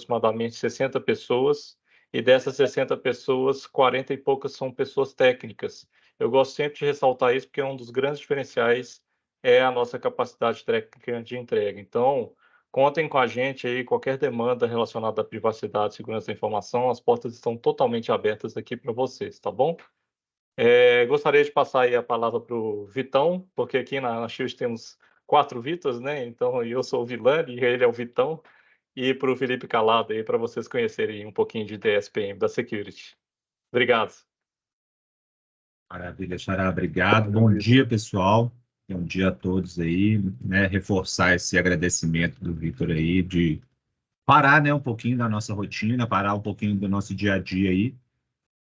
aproximadamente 60 pessoas, e dessas 60 pessoas, 40 e poucas são pessoas técnicas. Eu gosto sempre de ressaltar isso, porque um dos grandes diferenciais é a nossa capacidade técnica de entrega. Então, contem com a gente aí, qualquer demanda relacionada à privacidade e segurança da informação, as portas estão totalmente abertas aqui para vocês, tá bom? Gostaria de passar aí a palavra para o Vitão, porque aqui na Shield temos 4 Vitas, né? Então eu sou o Vilani e ele é o Vitão. E para o Felipe Calado aí, para vocês conhecerem um pouquinho de DSPM da Security. Obrigado. Maravilha, Xará, obrigado. Bom dia, pessoal. Bom dia a todos aí, né? Reforçar esse agradecimento do Vitor aí de parar, né, um pouquinho da nossa rotina, parar um pouquinho do nosso dia a dia aí,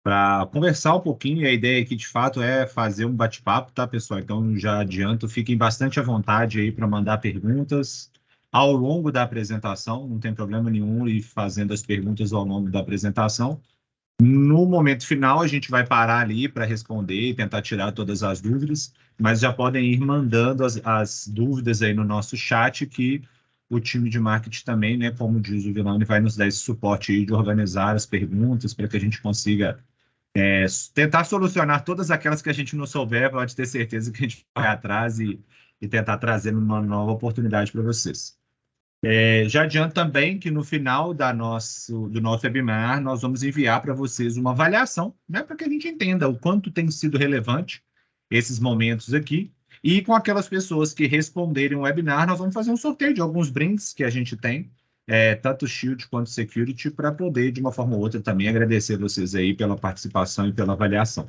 para conversar um pouquinho. E a ideia aqui, de fato, é fazer um bate-papo, tá, pessoal? Então, já adianto, fiquem bastante à vontade aí para mandar perguntas ao longo da apresentação, não tem problema nenhum ir fazendo as perguntas ao longo da apresentação. No momento final, a gente vai parar ali para responder e tentar tirar todas as dúvidas, mas já podem ir mandando as dúvidas aí no nosso chat, que o time de marketing também, né, como diz o Vilani, vai nos dar esse suporte aí de organizar as perguntas para que a gente consiga tentar solucionar todas aquelas que a gente não souber. Pode ter certeza que a gente vai atrás e tentar trazer uma nova oportunidade para vocês. Já adianto também que no final do nosso webinar, nós vamos enviar para vocês uma avaliação, né, para que a gente entenda o quanto tem sido relevante esses momentos aqui. E com aquelas pessoas que responderem o webinar, nós vamos fazer um sorteio de alguns brindes que a gente tem, tanto Shield quanto Security, para poder, de uma forma ou outra, também agradecer vocês aí pela participação e pela avaliação.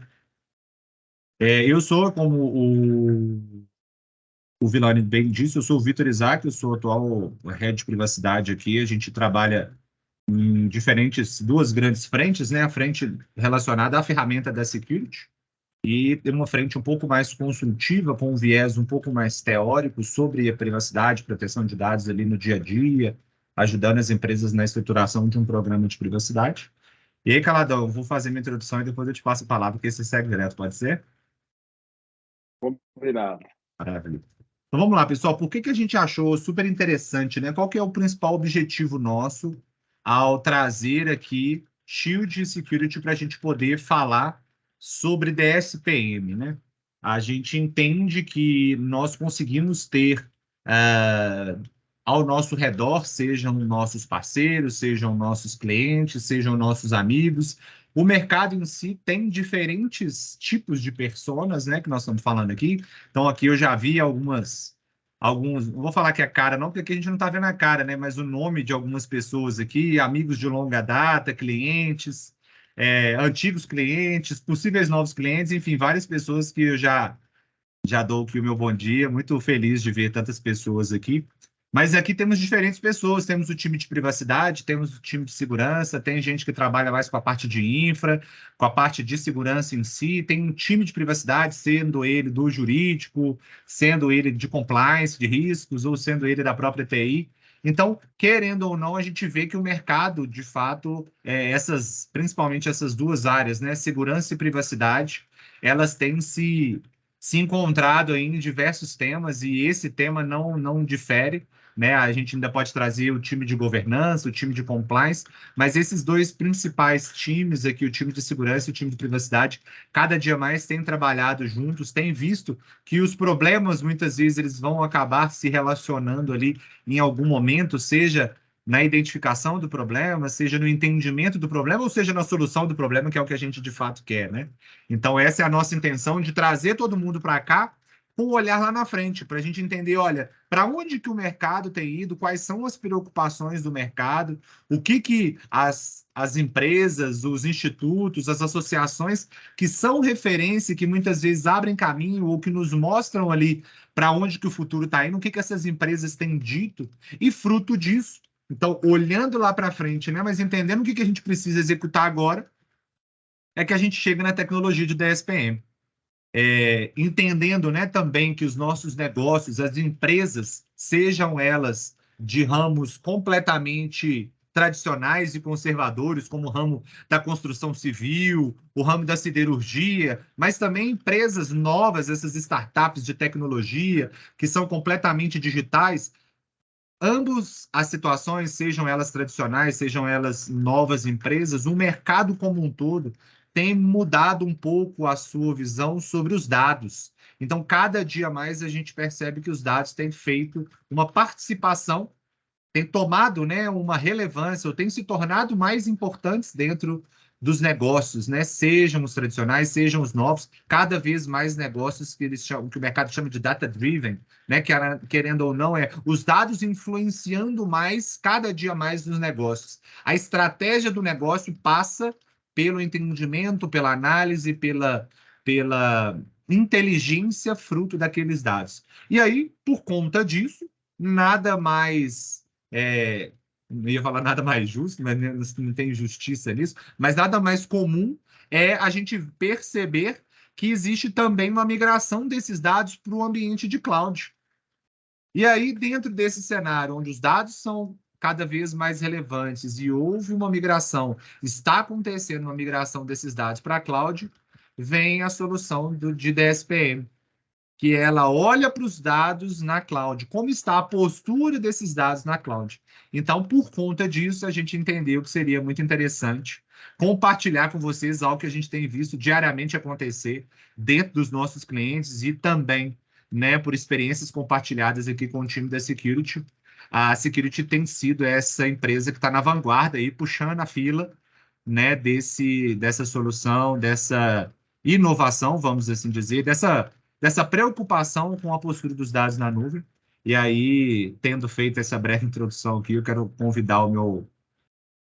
Eu sou, como o Vilani bem disse, eu sou o Vitor Isaac, eu sou o atual head de privacidade aqui. A gente trabalha em duas grandes frentes, né? A frente relacionada à ferramenta da security e tem uma frente um pouco mais consultiva, com um viés um pouco mais teórico sobre a privacidade, proteção de dados ali no dia a dia, ajudando as empresas na estruturação de um programa de privacidade. E aí, Caladão, eu vou fazer minha introdução e depois eu te passo a palavra, porque você segue direto, pode ser? Combinado. Maravilha. Então vamos lá, pessoal. Por que a gente achou super interessante, né? Qual que é o principal objetivo nosso ao trazer aqui Shield e Security para a gente poder falar sobre DSPM, né? A gente entende que nós conseguimos ter ao nosso redor, sejam nossos parceiros, sejam nossos clientes, sejam nossos amigos. O mercado em si tem diferentes tipos de personas, né, que nós estamos falando aqui. Então, aqui eu já vi alguns, não vou falar que é a cara, não, porque aqui a gente não está vendo a cara, né, mas o nome de algumas pessoas aqui, amigos de longa data, clientes, antigos clientes, possíveis novos clientes, enfim, várias pessoas que eu já dou aqui o meu bom dia, muito feliz de ver tantas pessoas aqui. Mas aqui temos diferentes pessoas, temos o time de privacidade, temos o time de segurança, tem gente que trabalha mais com a parte de infra, com a parte de segurança em si, tem um time de privacidade, sendo ele do jurídico, sendo ele de compliance, de riscos, ou sendo ele da própria TI. Então, querendo ou não, a gente vê que o mercado, de fato, principalmente essas duas áreas, né, segurança e privacidade, elas têm se encontrado aí em diversos temas, e esse tema não difere, né? A gente ainda pode trazer o time de governança, o time de compliance, mas esses dois principais times aqui, o time de segurança e o time de privacidade, cada dia mais têm trabalhado juntos, têm visto que os problemas, muitas vezes, eles vão acabar se relacionando ali em algum momento, seja na identificação do problema, seja no entendimento do problema, ou seja na solução do problema, que é o que a gente de fato quer, né? Então, essa é a nossa intenção, de trazer todo mundo para cá com um olhar lá na frente, para a gente entender, olha, para onde que o mercado tem ido, quais são as preocupações do mercado, o que as empresas, os institutos, as associações que são referência, que muitas vezes abrem caminho ou que nos mostram ali para onde que o futuro está indo, o que essas empresas têm dito, e fruto disso. Então, olhando lá para frente, né, mas entendendo o que a gente precisa executar agora, é que a gente chega na tecnologia de DSPM. Entendendo, né, também que os nossos negócios, as empresas, sejam elas de ramos completamente tradicionais e conservadores, como o ramo da construção civil, o ramo da siderurgia, mas também empresas novas, essas startups de tecnologia, que são completamente digitais, ambos as situações, sejam elas tradicionais, sejam elas novas empresas, o mercado como um todo tem mudado um pouco a sua visão sobre os dados. Então, cada dia mais a gente percebe que os dados têm feito uma participação, têm tomado, né, uma relevância, ou têm se tornado mais importantes dentro dos negócios, né? Sejam os tradicionais, sejam os novos, cada vez mais negócios que eles chamam, que o mercado chama de data-driven, né? Que querendo ou não, os dados influenciando mais, cada dia mais nos negócios. A estratégia do negócio passa pelo entendimento, pela análise, pela inteligência fruto daqueles dados. E aí, por conta disso, nada mais não ia falar nada mais justo, mas não tem justiça nisso, mas nada mais comum é a gente perceber que existe também uma migração desses dados para o ambiente de cloud. E aí, dentro desse cenário, onde os dados são cada vez mais relevantes e houve uma migração, está acontecendo uma migração desses dados para a cloud, vem a solução de DSPM, que ela olha para os dados na cloud, como está a postura desses dados na cloud. Então, por conta disso, a gente entendeu que seria muito interessante compartilhar com vocês algo que a gente tem visto diariamente acontecer dentro dos nossos clientes e também, né, por experiências compartilhadas aqui com o time da Security. A Security tem sido essa empresa que está na vanguarda aí, puxando a fila, né, dessa solução, dessa inovação, vamos assim dizer, dessa preocupação com a postura dos dados na nuvem. E aí, tendo feito essa breve introdução aqui, eu quero convidar o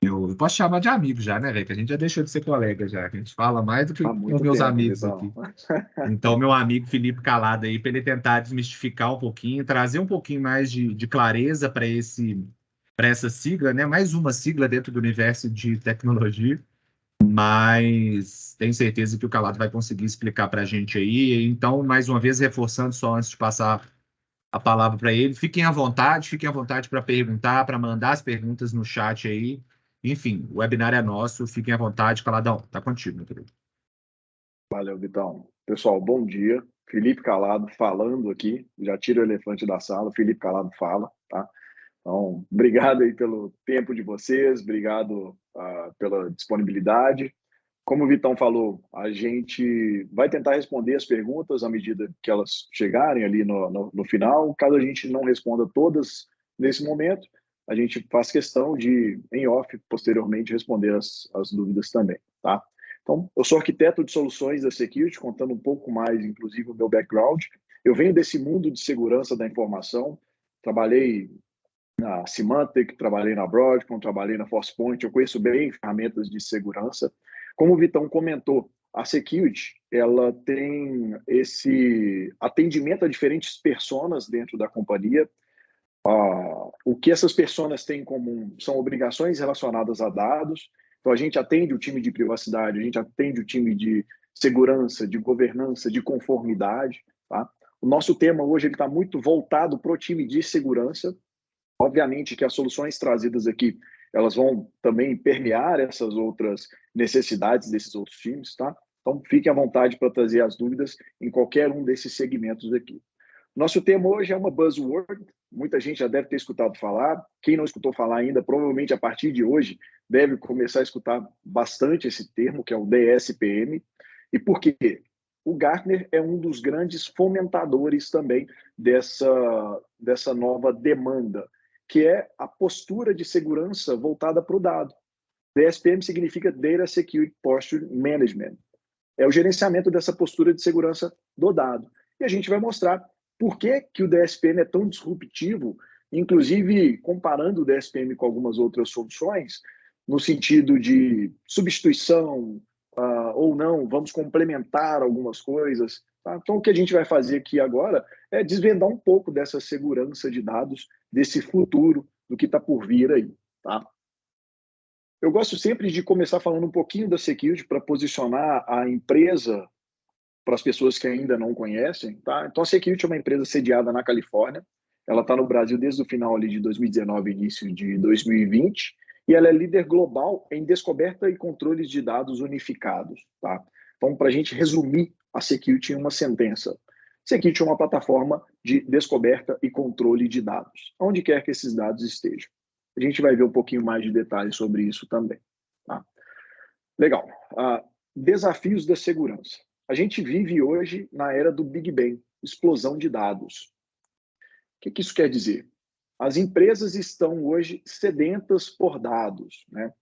eu posso chamar de amigo já, né, velho? Que a gente já deixou de ser colega já, que a gente fala mais do que Há os muito meus tempo, amigos então. aqui. Então, meu amigo Felipe Calado aí, para ele tentar desmistificar um pouquinho, trazer um pouquinho mais de clareza para essa sigla, né? Mais uma sigla dentro do universo de tecnologia, mas tenho certeza que o Calado vai conseguir explicar para a gente aí. Então, mais uma vez, reforçando só antes de passar a palavra para ele, fiquem à vontade para perguntar, para mandar as perguntas no chat aí. Enfim, o webinar é nosso, fiquem à vontade. Caladão, tá contigo, meu querido. Valeu, Vitão. Pessoal, bom dia. Felipe Calado falando aqui. Já tira o elefante da sala. Felipe Calado fala, tá? Então, obrigado aí pelo tempo de vocês, obrigado pela disponibilidade. Como o Vitão falou, a gente vai tentar responder as perguntas à medida que elas chegarem ali no final. Caso a gente não responda todas nesse momento, a gente faz questão de, em off, posteriormente, responder as dúvidas também, tá? Então, eu sou arquiteto de soluções da Security, contando um pouco mais, inclusive, o meu background. Eu venho desse mundo de segurança da informação, trabalhei na Symantec, trabalhei na Broadcom, trabalhei na Forcepoint, eu conheço bem ferramentas de segurança. Como o Vitão comentou, a Security, ela tem esse atendimento a diferentes personas dentro da companhia. O que essas personas têm em comum são obrigações relacionadas a dados. Então, a gente atende o time de privacidade, a gente atende o time de segurança, de governança, de conformidade. Tá? O nosso tema hoje está muito voltado para o time de segurança. Obviamente que as soluções trazidas aqui, elas vão também permear essas outras necessidades desses outros times, tá? Então, fiquem à vontade para trazer as dúvidas em qualquer um desses segmentos aqui. Nosso tema hoje é uma buzzword, muita gente já deve ter escutado falar, quem não escutou falar ainda, provavelmente a partir de hoje, deve começar a escutar bastante esse termo, que é o DSPM. E por quê? O Gartner é um dos grandes fomentadores também dessa nova demanda, que é a postura de segurança voltada para o dado. DSPM significa Data Security Posture Management. É o gerenciamento dessa postura de segurança do dado. E a gente vai mostrar por que o DSPM é tão disruptivo, inclusive comparando o DSPM com algumas outras soluções, no sentido de substituição ou não, vamos complementar algumas coisas. Tá? Então, o que a gente vai fazer aqui agora é desvendar um pouco dessa segurança de dados, desse futuro, do que está por vir aí. Tá? Eu gosto sempre de começar falando um pouquinho da Security para posicionar a empresa para as pessoas que ainda não conhecem. Tá? Então, a Security é uma empresa sediada na Califórnia. Ela está no Brasil desde o final ali de 2019, início de 2020, e ela é líder global em descoberta e controles de dados unificados. Tá? Então, para a gente resumir a Security em uma sentença, Security é uma plataforma de descoberta e controle de dados, onde quer que esses dados estejam. A gente vai ver um pouquinho mais de detalhes sobre isso também. Tá? Legal. Desafios da segurança. A gente vive hoje na era do Big Bang, explosão de dados. O que isso quer dizer? As empresas estão hoje sedentas por dados, né?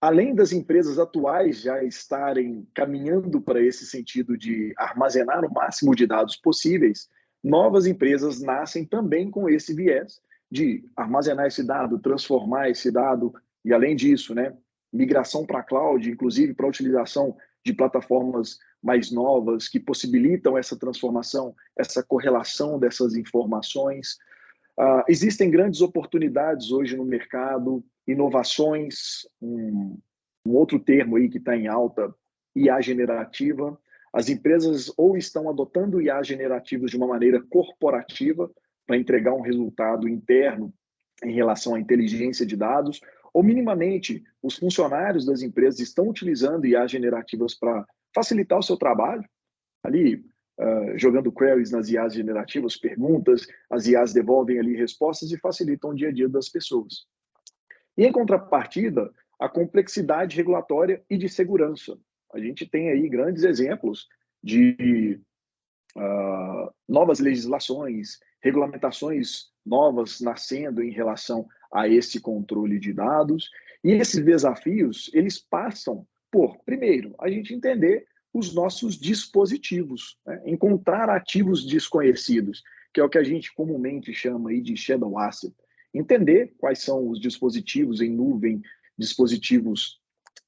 Além das empresas atuais já estarem caminhando para esse sentido de armazenar o máximo de dados possíveis, novas empresas nascem também com esse viés de armazenar esse dado, transformar esse dado, e além disso, né, migração para a cloud, inclusive para a utilização de plataformas mais novas que possibilitam essa transformação, essa correlação dessas informações. Existem grandes oportunidades hoje no mercado, inovações, um outro termo aí que está em alta, IA generativa. As empresas ou estão adotando IA generativas de uma maneira corporativa para entregar um resultado interno em relação à inteligência de dados, ou minimamente os funcionários das empresas estão utilizando IA generativas para facilitar o seu trabalho, ali jogando queries nas IAs generativas, perguntas, as IAs devolvem ali respostas e facilitam o dia a dia das pessoas. E em contrapartida, a complexidade regulatória e de segurança. A gente tem aí grandes exemplos de novas legislações, regulamentações novas nascendo em relação a esse controle de dados. E esses desafios, eles passam por, primeiro, a gente entender os nossos dispositivos, né? Encontrar ativos desconhecidos, que é o que a gente comumente chama aí de shadow asset. Entender quais são os dispositivos em nuvem, dispositivos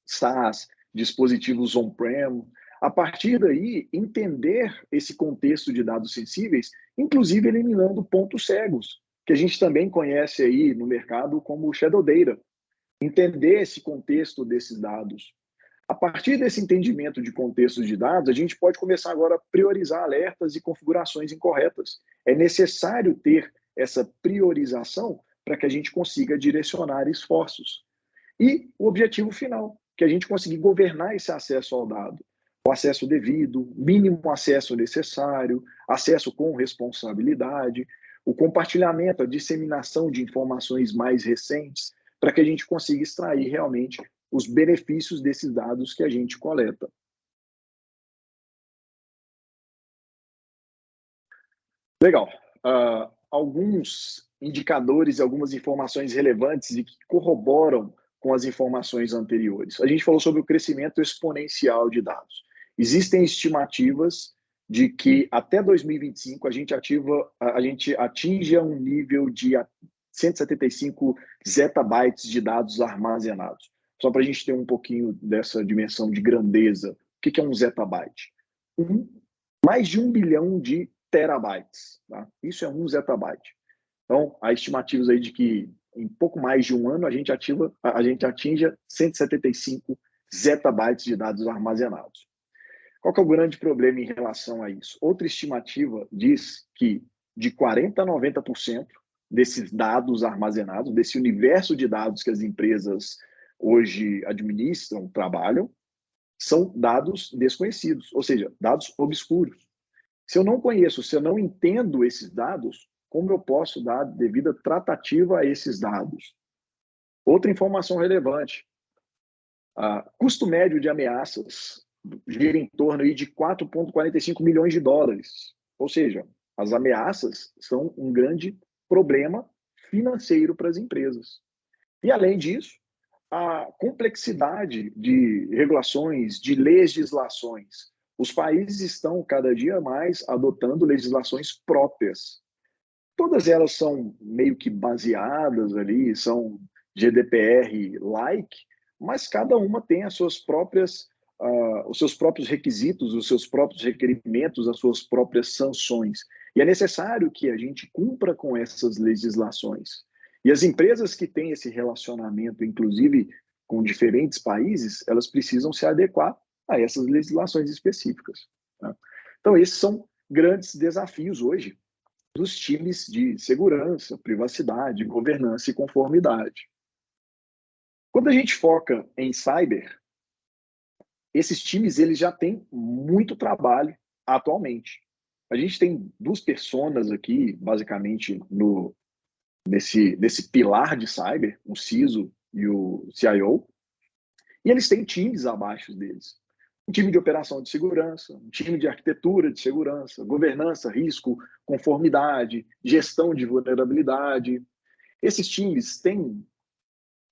SaaS, dispositivos on-prem. A partir daí, entender esse contexto de dados sensíveis, inclusive eliminando pontos cegos, que a gente também conhece aí no mercado como shadow data. Entender esse contexto desses dados. A partir desse entendimento de contextos de dados, a gente pode começar agora a priorizar alertas e configurações incorretas. É necessário ter essa priorização para que a gente consiga direcionar esforços. E o objetivo final, que a gente conseguir governar esse acesso ao dado. O acesso devido, mínimo acesso necessário, acesso com responsabilidade, o compartilhamento, a disseminação de informações mais recentes, para que a gente consiga extrair realmente os benefícios desses dados que a gente coleta. Legal. Alguns indicadores e algumas informações relevantes e que corroboram com as informações anteriores. A gente falou sobre o crescimento exponencial de dados. Existem estimativas de que até 2025 a gente atinja um nível de 175 zettabytes de dados armazenados. Só para a gente ter um pouquinho dessa dimensão de grandeza. O que é um zettabyte? Mais de 1 bilhão de terabytes. Tá? Isso é 1 zettabyte. Então, há estimativas aí de que em pouco mais de um ano a gente atinja 175 zettabytes de dados armazenados. Qual que é o grande problema em relação a isso? Outra estimativa diz que de 40% a 90% desses dados armazenados, desse universo de dados que as empresas hoje administram, trabalham, são dados desconhecidos, ou seja, dados obscuros. Se eu não conheço, se eu não entendo esses dados, como eu posso dar devida tratativa a esses dados? Outra informação relevante. Custo médio de ameaças gira em torno aí de 4,45 milhões de dólares. Ou seja, as ameaças são um grande problema financeiro para as empresas. E, além disso, a complexidade de regulações, de legislações. Os países estão cada dia mais adotando legislações próprias. Todas elas são meio que baseadas ali, são GDPR-like, mas cada uma tem as suas próprias, os seus próprios requisitos, os seus próprios requerimentos, as suas próprias sanções. E é necessário que a gente cumpra com essas legislações. E as empresas que têm esse relacionamento, inclusive com diferentes países, elas precisam se adequar a essas legislações específicas. Tá? Então, esses são grandes desafios hoje dos times de segurança, privacidade, governança e conformidade. Quando a gente foca em cyber, esses times eles já têm muito trabalho atualmente. A gente tem duas personas aqui, basicamente, nesse pilar de cyber, o CISO e o CIO, e eles têm times abaixo deles. Um time de operação de segurança, um time de arquitetura de segurança, governança, risco, conformidade, gestão de vulnerabilidade. Esses times têm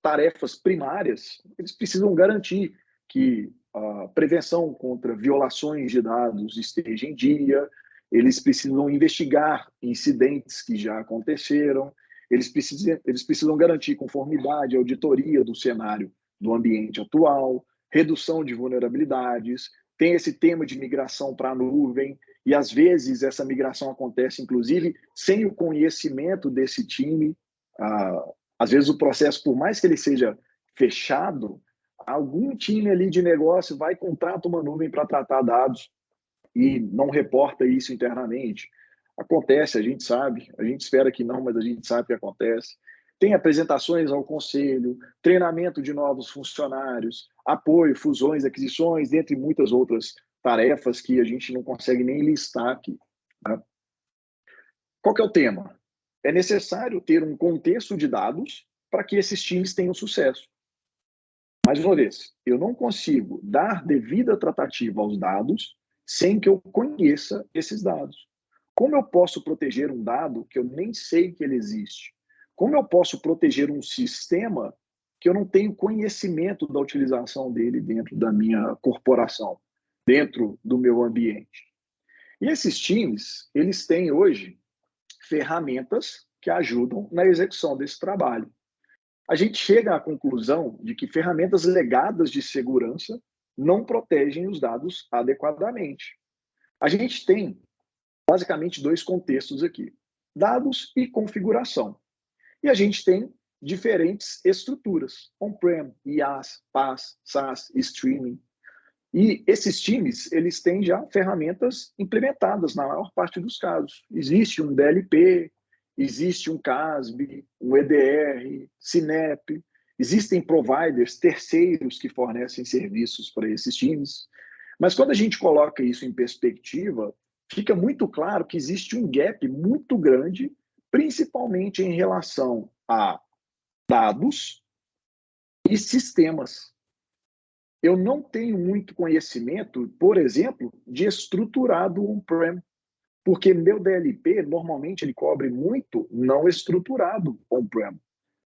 tarefas primárias, eles precisam garantir que a prevenção contra violações de dados esteja em dia, eles precisam investigar incidentes que já aconteceram, eles precisam garantir conformidade, auditoria do cenário do ambiente atual, redução de vulnerabilidades, tem esse tema de migração para a nuvem, e às vezes essa migração acontece, inclusive, sem o conhecimento desse time. Às vezes o processo, por mais que ele seja fechado, algum time ali de negócio vai contratar uma nuvem para tratar dados e não reporta isso internamente. Acontece, a gente sabe, a gente espera que não, mas a gente sabe que acontece. Tem apresentações ao conselho, treinamento de novos funcionários, apoio, fusões, aquisições, entre muitas outras tarefas que a gente não consegue nem listar aqui. Tá? Qual que é o tema? É necessário ter um contexto de dados para que esses times tenham sucesso. Mais uma vez, eu não consigo dar devida tratativa aos dados sem que eu conheça esses dados. Como eu posso proteger um dado que eu nem sei que ele existe? Como eu posso proteger um sistema que eu não tenho conhecimento da utilização dele dentro da minha corporação, dentro do meu ambiente? E esses times, eles têm hoje ferramentas que ajudam na execução desse trabalho. A gente chega à conclusão de que ferramentas legadas de segurança não protegem os dados adequadamente. A gente tem basicamente dois contextos aqui: dados e configuração. E a gente tem diferentes estruturas: on-prem, IaaS, PaaS, SaaS, streaming. E esses times, eles têm já ferramentas implementadas na maior parte dos casos. Existe um DLP, existe um CASB, um EDR, Sinep, existem providers, terceiros que fornecem serviços para esses times. Mas quando a gente coloca isso em perspectiva, fica muito claro que existe um gap muito grande, principalmente em relação a dados e sistemas. Eu não tenho muito conhecimento, por exemplo, de estruturado on-prem, porque meu DLP, normalmente, ele cobre muito não estruturado on-prem.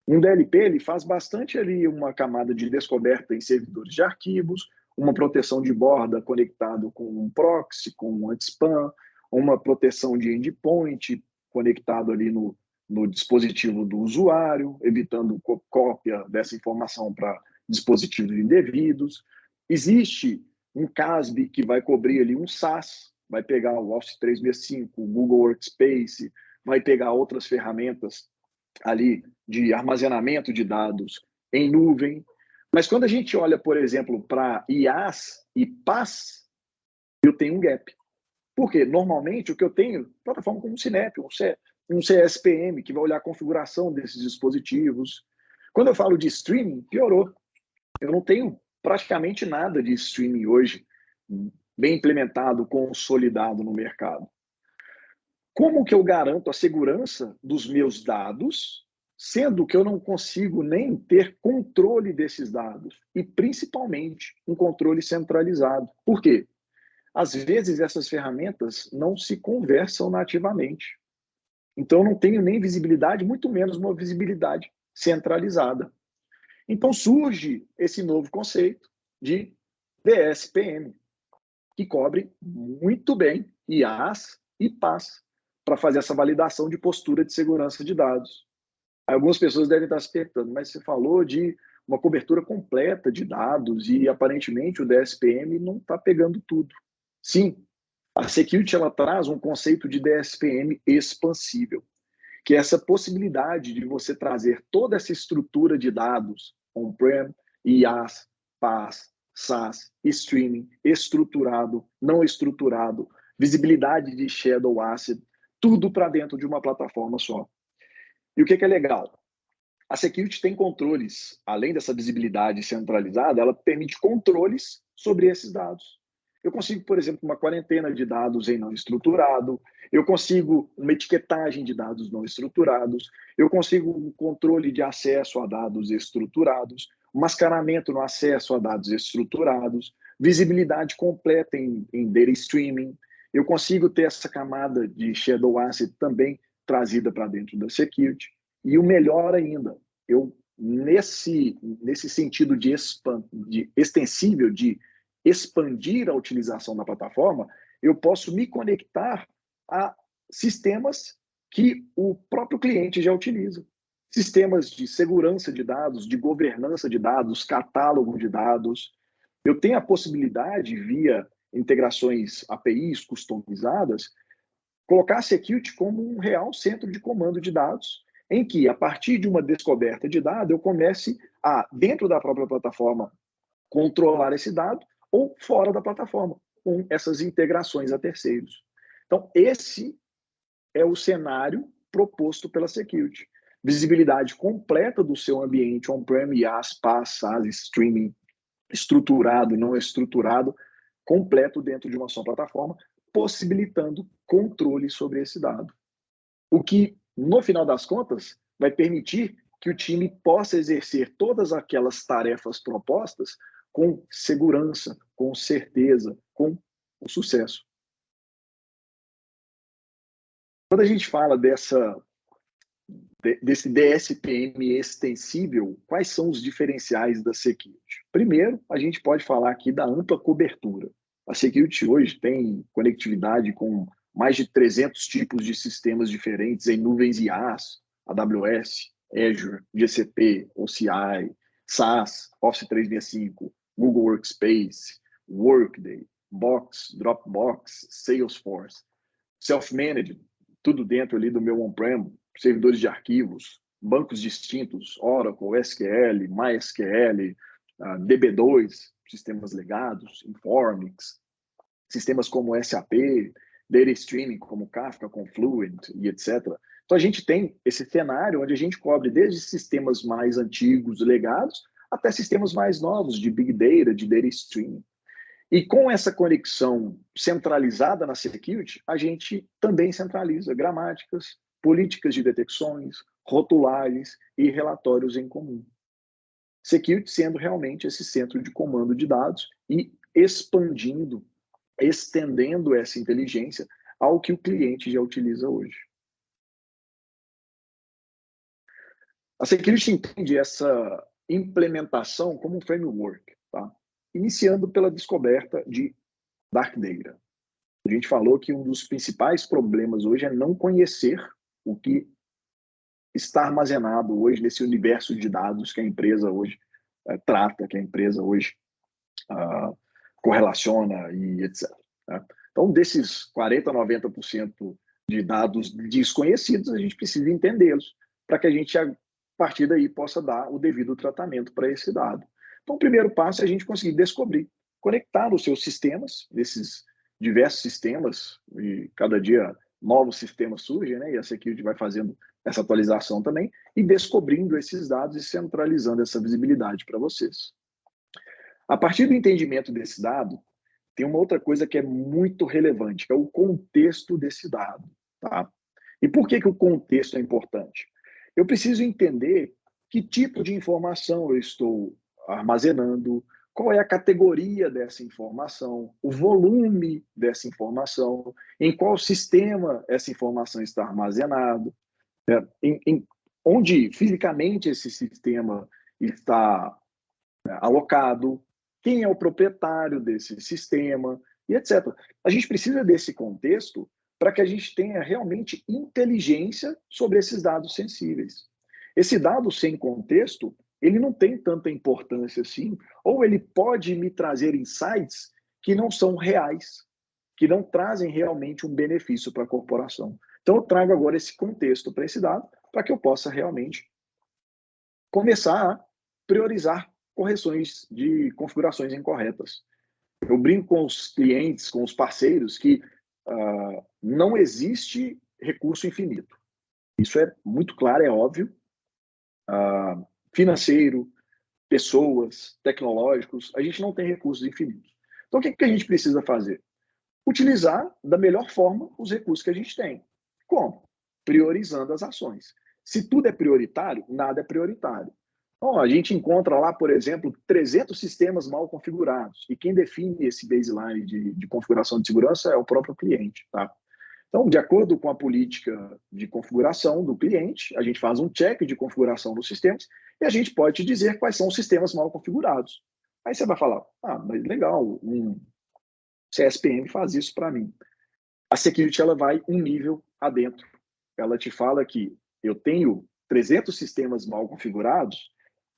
Um DLP, ele faz bastante ali uma camada de descoberta em servidores de arquivos, uma proteção de borda conectado com um proxy, com um anti-spam, uma proteção de endpoint conectado ali no dispositivo do usuário, evitando cópia dessa informação para dispositivos indevidos. Existe um CASB que vai cobrir ali um SaaS, vai pegar o Office 365, o Google Workspace, vai pegar outras ferramentas ali de armazenamento de dados em nuvem. Mas quando a gente olha, por exemplo, para IaaS e PaaS, eu tenho um gap. Porque, normalmente, o que eu tenho, plataforma como o Sinep, um CSPM, que vai olhar a configuração desses dispositivos. Quando eu falo de streaming, piorou. Eu não tenho praticamente nada de streaming hoje bem implementado, consolidado no mercado. Como que eu garanto a segurança dos meus dados, sendo que eu não consigo nem ter controle desses dados? E, principalmente, um controle centralizado. Por quê? Às vezes, essas ferramentas não se conversam nativamente. Então, eu não tenho nem visibilidade, muito menos uma visibilidade centralizada. Então, surge esse novo conceito de DSPM, que cobre muito bem IaaS e PaaS, para fazer essa validação de postura de segurança de dados. Algumas pessoas devem estar se perguntando, mas você falou de uma cobertura completa de dados e, aparentemente, o DSPM não está pegando tudo. Sim, a Security ela traz um conceito de DSPM expansível, que é essa possibilidade de você trazer toda essa estrutura de dados, on-prem, IaaS, PaaS, SaaS, streaming, estruturado, não estruturado, visibilidade de shadow asset, tudo para dentro de uma plataforma só. E o que é legal? A Security tem controles, além dessa visibilidade centralizada, ela permite controles sobre esses dados. Eu consigo, por exemplo, uma quarentena de dados em não estruturado, eu consigo uma etiquetagem de dados não estruturados, eu consigo um controle de acesso a dados estruturados, mascaramento no acesso a dados estruturados, visibilidade completa em data streaming, eu consigo ter essa camada de shadow asset também trazida para dentro da security, e o melhor ainda, eu nesse sentido de extensível, de expandir a utilização da plataforma, eu posso me conectar a sistemas que o próprio cliente já utiliza. Sistemas de segurança de dados, de governança de dados, catálogo de dados. Eu tenho a possibilidade, via integrações APIs customizadas, colocar a security como um real centro de comando de dados, em que, a partir de uma descoberta de dado, eu comece a, dentro da própria plataforma, controlar esse dado, ou fora da plataforma, com essas integrações a terceiros. Então, esse é o cenário proposto pela security. Visibilidade completa do seu ambiente on-prem, IaaS, PaaS, SaaS, streaming, estruturado e não estruturado, completo dentro de uma só plataforma, possibilitando controle sobre esse dado. O que, no final das contas, vai permitir que o time possa exercer todas aquelas tarefas propostas com segurança, com certeza, com o sucesso. Quando a gente fala desse DSPM extensível, quais são os diferenciais da security? Primeiro, a gente pode falar aqui da ampla cobertura. A security hoje tem conectividade com mais de 300 tipos de sistemas diferentes em nuvens IaaS, AWS, Azure, GCP, OCI, SaaS, Office 365, Google Workspace, Workday, Box, Dropbox, Salesforce, self-managed, tudo dentro ali do meu on-prem, servidores de arquivos, bancos distintos, Oracle, SQL, MySQL, DB2, sistemas legados, Informix, sistemas como SAP, Data Streaming como Kafka, Confluent e etc. Então a gente tem esse cenário onde a gente cobre desde sistemas mais antigos, legados, até sistemas mais novos de Big Data, de Data Streaming. E com essa conexão centralizada na security, a gente também centraliza gramáticas, políticas de detecções, rotulagens e relatórios em comum. Security sendo realmente esse centro de comando de dados e expandindo, estendendo essa inteligência ao que o cliente já utiliza hoje. A security entende essa implementação como um framework, tá? Iniciando pela descoberta de Dark Data. A gente falou que um dos principais problemas hoje é não conhecer o que está armazenado hoje nesse universo de dados que a empresa hoje trata, que a empresa hoje correlaciona e etc. Né? Então, desses 40% a 90% de dados desconhecidos, a gente precisa entendê-los para que a gente, a partir daí, possa dar o devido tratamento para esse dado. Então, o primeiro passo é a gente conseguir descobrir, conectar os seus sistemas, desses diversos sistemas, e cada dia novos sistemas surgem, né? E a security vai fazendo essa atualização também, e descobrindo esses dados e centralizando essa visibilidade para vocês. A partir do entendimento desse dado, tem uma outra coisa que é muito relevante, que é o contexto desse dado. Tá? E por que o contexto é importante? Eu preciso entender que tipo de informação eu estou armazenando, qual é a categoria dessa informação, o volume dessa informação, em qual sistema essa informação está armazenada, onde fisicamente esse sistema está alocado, quem é o proprietário desse sistema, e etc. A gente precisa desse contexto para que a gente tenha realmente inteligência sobre esses dados sensíveis. Esse dado sem contexto, ele não tem tanta importância assim, ou ele pode me trazer insights que não são reais, que não trazem realmente um benefício para a corporação. Então, eu trago agora esse contexto para esse dado, para que eu possa realmente começar a priorizar correções de configurações incorretas. Eu brinco com os clientes, com os parceiros, que não existe recurso infinito. Isso é muito claro, é óbvio. Financeiro, pessoas, tecnológicos, a gente não tem recursos infinitos. Então, o que a gente precisa fazer? Utilizar da melhor forma os recursos que a gente tem. Como? Priorizando as ações. Se tudo é prioritário, nada é prioritário. Então, a gente encontra lá, por exemplo, 300 sistemas mal configurados. E quem define esse baseline de configuração de segurança é o próprio cliente. Tá? Então, de acordo com a política de configuração do cliente, a gente faz um check de configuração dos sistemas e a gente pode te dizer quais são os sistemas mal configurados. Aí você vai falar, mas legal, um CSPM faz isso para mim. A security ela vai um nível adentro. Ela te fala que eu tenho 300 sistemas mal configurados,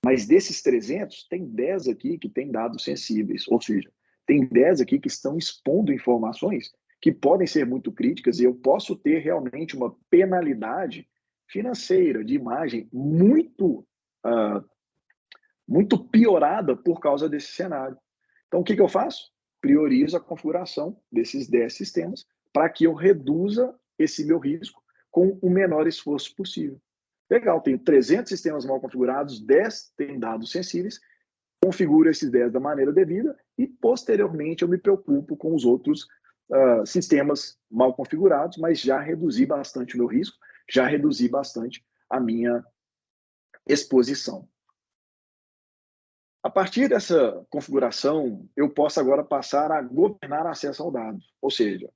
mas desses 300, tem 10 aqui que têm dados sensíveis, ou seja, tem 10 aqui que estão expondo informações que podem ser muito críticas e eu posso ter realmente uma penalidade financeira de imagem muito piorada por causa desse cenário. Então, o que eu faço? Priorizo a configuração desses 10 sistemas para que eu reduza esse meu risco com o menor esforço possível. Legal, tenho 300 sistemas mal configurados, 10 têm dados sensíveis, configuro esses 10 da maneira devida e, posteriormente, eu me preocupo com os outros sistemas mal configurados, mas já reduzi bastante o meu risco, já reduzi bastante a minha exposição. A partir dessa configuração, eu posso agora passar a governar acesso ao dado. Ou seja,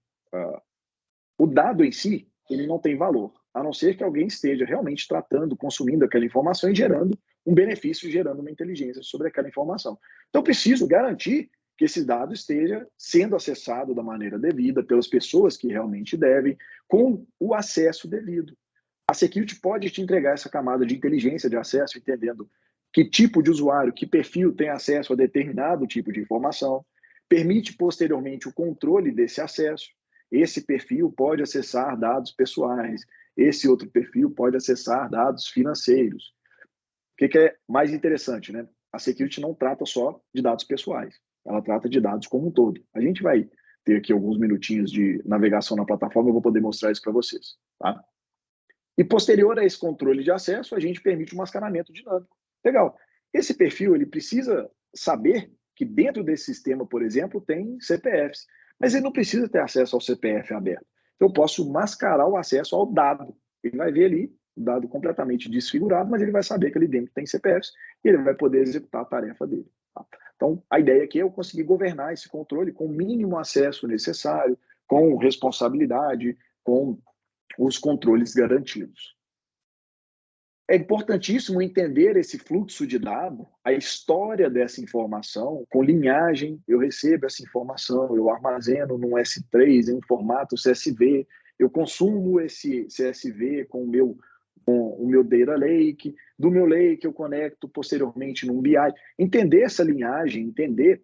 o dado em si, ele não tem valor, a não ser que alguém esteja realmente tratando, consumindo aquela informação e gerando um benefício, gerando uma inteligência sobre aquela informação. Então, eu preciso garantir que esse dado esteja sendo acessado da maneira devida, pelas pessoas que realmente devem, com o acesso devido. A security pode te entregar essa camada de inteligência de acesso, entendendo que tipo de usuário, que perfil tem acesso a determinado tipo de informação, permite posteriormente o controle desse acesso. Esse perfil pode acessar dados pessoais, esse outro perfil pode acessar dados financeiros. O que é mais interessante, né? A security não trata só de dados pessoais, ela trata de dados como um todo. A gente vai ter aqui alguns minutinhos de navegação na plataforma, eu vou poder mostrar isso para vocês. Tá? E posterior a esse controle de acesso, a gente permite o mascaramento dinâmico. Legal. Esse perfil ele precisa saber que dentro desse sistema, por exemplo, tem CPFs, mas ele não precisa ter acesso ao CPF aberto. Então, eu posso mascarar o acesso ao dado. Ele vai ver ali o dado completamente desfigurado, mas ele vai saber que ali dentro tem CPFs e ele vai poder executar a tarefa dele. Tá? Então, a ideia aqui é eu conseguir governar esse controle com o mínimo acesso necessário, com responsabilidade, com os controles garantidos. É importantíssimo entender esse fluxo de dado, a história dessa informação, com linhagem, eu recebo essa informação, eu armazeno num S3, em um formato CSV, eu consumo esse CSV com o meu Data Lake, do meu Lake eu conecto posteriormente num BI. Entender essa linhagem, entender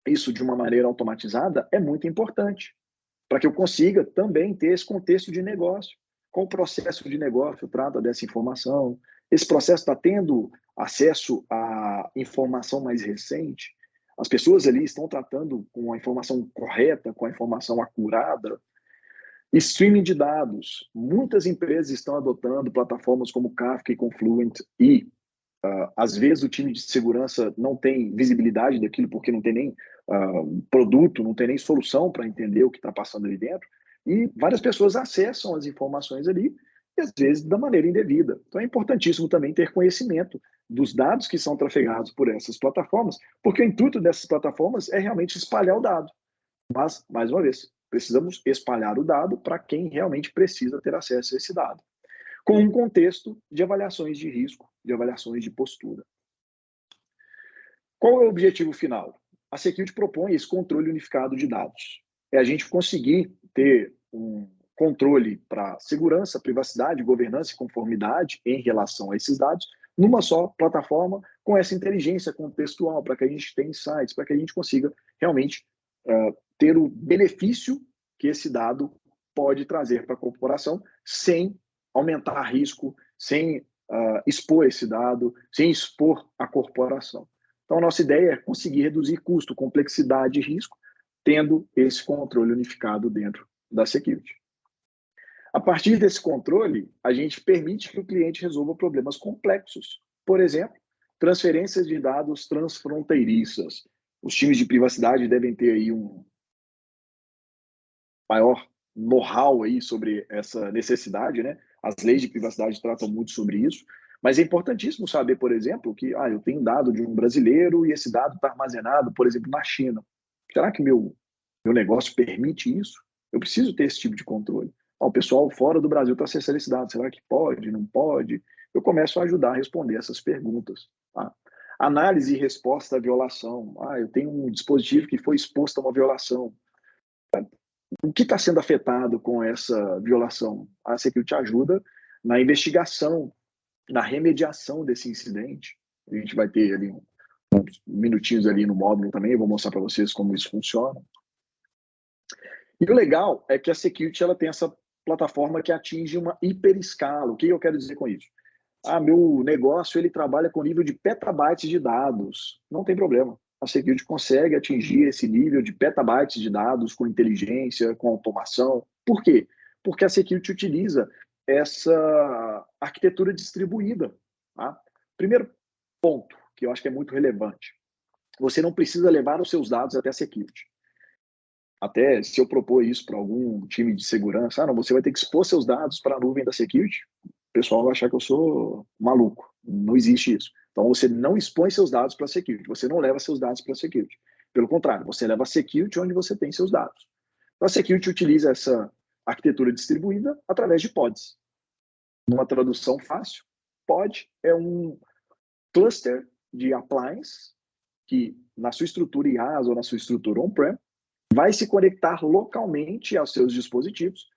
isso de uma maneira automatizada é muito importante, para que eu consiga também ter esse contexto de negócio. Qual o processo de negócio trata dessa informação? Esse processo está tendo acesso à informação mais recente? As pessoas ali estão tratando com a informação correta, com a informação acurada? Streaming de dados. Muitas empresas estão adotando plataformas como Kafka e Confluent e, às vezes, o time de segurança não tem visibilidade daquilo porque não tem nem produto, não tem nem solução para entender o que está passando ali dentro. E várias pessoas acessam as informações ali, e às vezes da maneira indevida. Então é importantíssimo também ter conhecimento dos dados que são trafegados por essas plataformas, porque o intuito dessas plataformas é realmente espalhar o dado. Mas, mais uma vez, precisamos espalhar o dado para quem realmente precisa ter acesso a esse dado, com um contexto de avaliações de risco, de avaliações de postura. Qual é o objetivo final? A security propõe esse controle unificado de dados. É a gente conseguir ter um controle para segurança, privacidade, governança e conformidade em relação a esses dados, numa só plataforma, com essa inteligência contextual, para que a gente tenha insights, para que a gente consiga realmente ter o benefício que esse dado pode trazer para a corporação, sem aumentar risco, sem expor esse dado, sem expor a corporação. Então, a nossa ideia é conseguir reduzir custo, complexidade e risco, tendo esse controle unificado dentro da security. A partir desse controle, a gente permite que o cliente resolva problemas complexos. Por exemplo, transferências de dados transfronteiriças. Os times de privacidade devem ter aí um maior know-how aí sobre essa necessidade, né? As leis de privacidade tratam muito sobre isso, mas é importantíssimo saber, por exemplo, que eu tenho dado de um brasileiro e esse dado está armazenado, por exemplo, na China. Será que meu negócio permite isso? Eu preciso ter esse tipo de controle. O pessoal fora do Brasil está acessando esse dado. Será que pode? Não pode? Eu começo a ajudar a responder essas perguntas. Tá? Análise e resposta à violação. Eu tenho um dispositivo que foi exposto a uma violação. O que está sendo afetado com essa violação? A Security ajuda na investigação, na remediação desse incidente. A gente vai ter ali uns minutinhos ali no módulo também, eu vou mostrar para vocês como isso funciona. E o legal é que a Security ela tem essa plataforma que atinge uma hiperescala. O que eu quero dizer com isso? Meu negócio ele trabalha com nível de petabytes de dados. Não tem problema. A Security consegue atingir esse nível de petabytes de dados com inteligência, com automação. Por quê? Porque a Security utiliza essa arquitetura distribuída. Tá? Primeiro ponto, que eu acho que é muito relevante. Você não precisa levar os seus dados até a Security. Até se eu propor isso para algum time de segurança, não, você vai ter que expor seus dados para a nuvem da Security, o pessoal vai achar que eu sou maluco. Não existe isso. Então, você não expõe seus dados para a Security, você não leva seus dados para a Security. Pelo contrário, você leva a Security onde você tem seus dados. Então, a Security utiliza essa arquitetura distribuída através de pods. Numa tradução fácil, pod é um cluster de appliance que, na sua estrutura IaaS ou na sua estrutura on-prem, vai se conectar localmente aos seus dispositivos,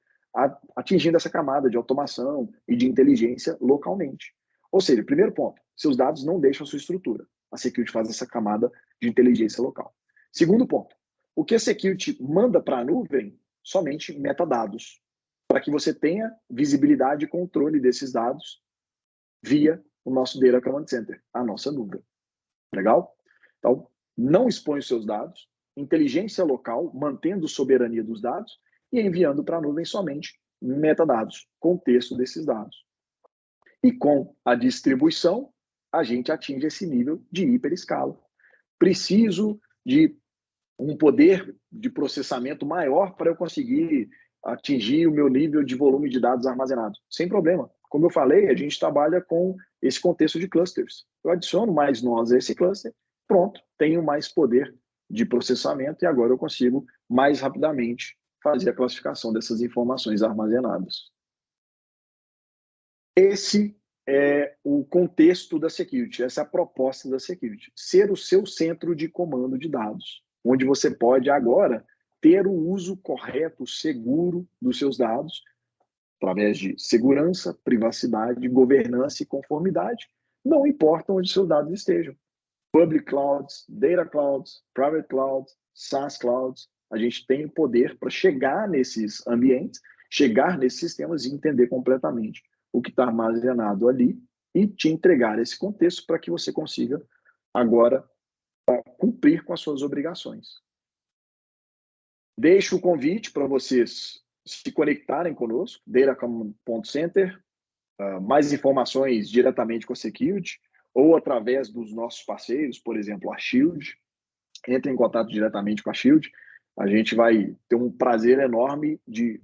atingindo essa camada de automação e de inteligência localmente. Ou seja, primeiro ponto, seus dados não deixam a sua estrutura. A Security faz essa camada de inteligência local. Segundo ponto, o que a Security manda para a nuvem? Somente metadados, para que você tenha visibilidade e controle desses dados via o nosso Data Command Center, a nossa nuvem. Legal? Então, não expõe os seus dados, inteligência local, mantendo soberania dos dados e enviando para a nuvem somente metadados, contexto desses dados. E com a distribuição, a gente atinge esse nível de hiperescala. Preciso de um poder de processamento maior para eu conseguir atingir o meu nível de volume de dados armazenados. Sem problema. Como eu falei, a gente trabalha com esse contexto de clusters. Eu adiciono mais nós a esse cluster, pronto, tenho mais poder de processamento e agora eu consigo mais rapidamente fazer a classificação dessas informações armazenadas. Esse é o contexto da Security, essa é a proposta da Security. Ser o seu centro de comando de dados, onde você pode agora ter o uso correto, seguro dos seus dados, através de segurança, privacidade, governança e conformidade, não importa onde seus dados estejam. Public clouds, data clouds, private clouds, SaaS clouds, a gente tem o poder para chegar nesses ambientes, chegar nesses sistemas e entender completamente o que está armazenado ali e te entregar esse contexto para que você consiga agora cumprir com as suas obrigações. Deixo o convite para vocês se conectarem conosco, Data.Center, mais informações diretamente com a Security ou através dos nossos parceiros, por exemplo, a Shield. Entre em contato diretamente com a Shield. A gente vai ter um prazer enorme de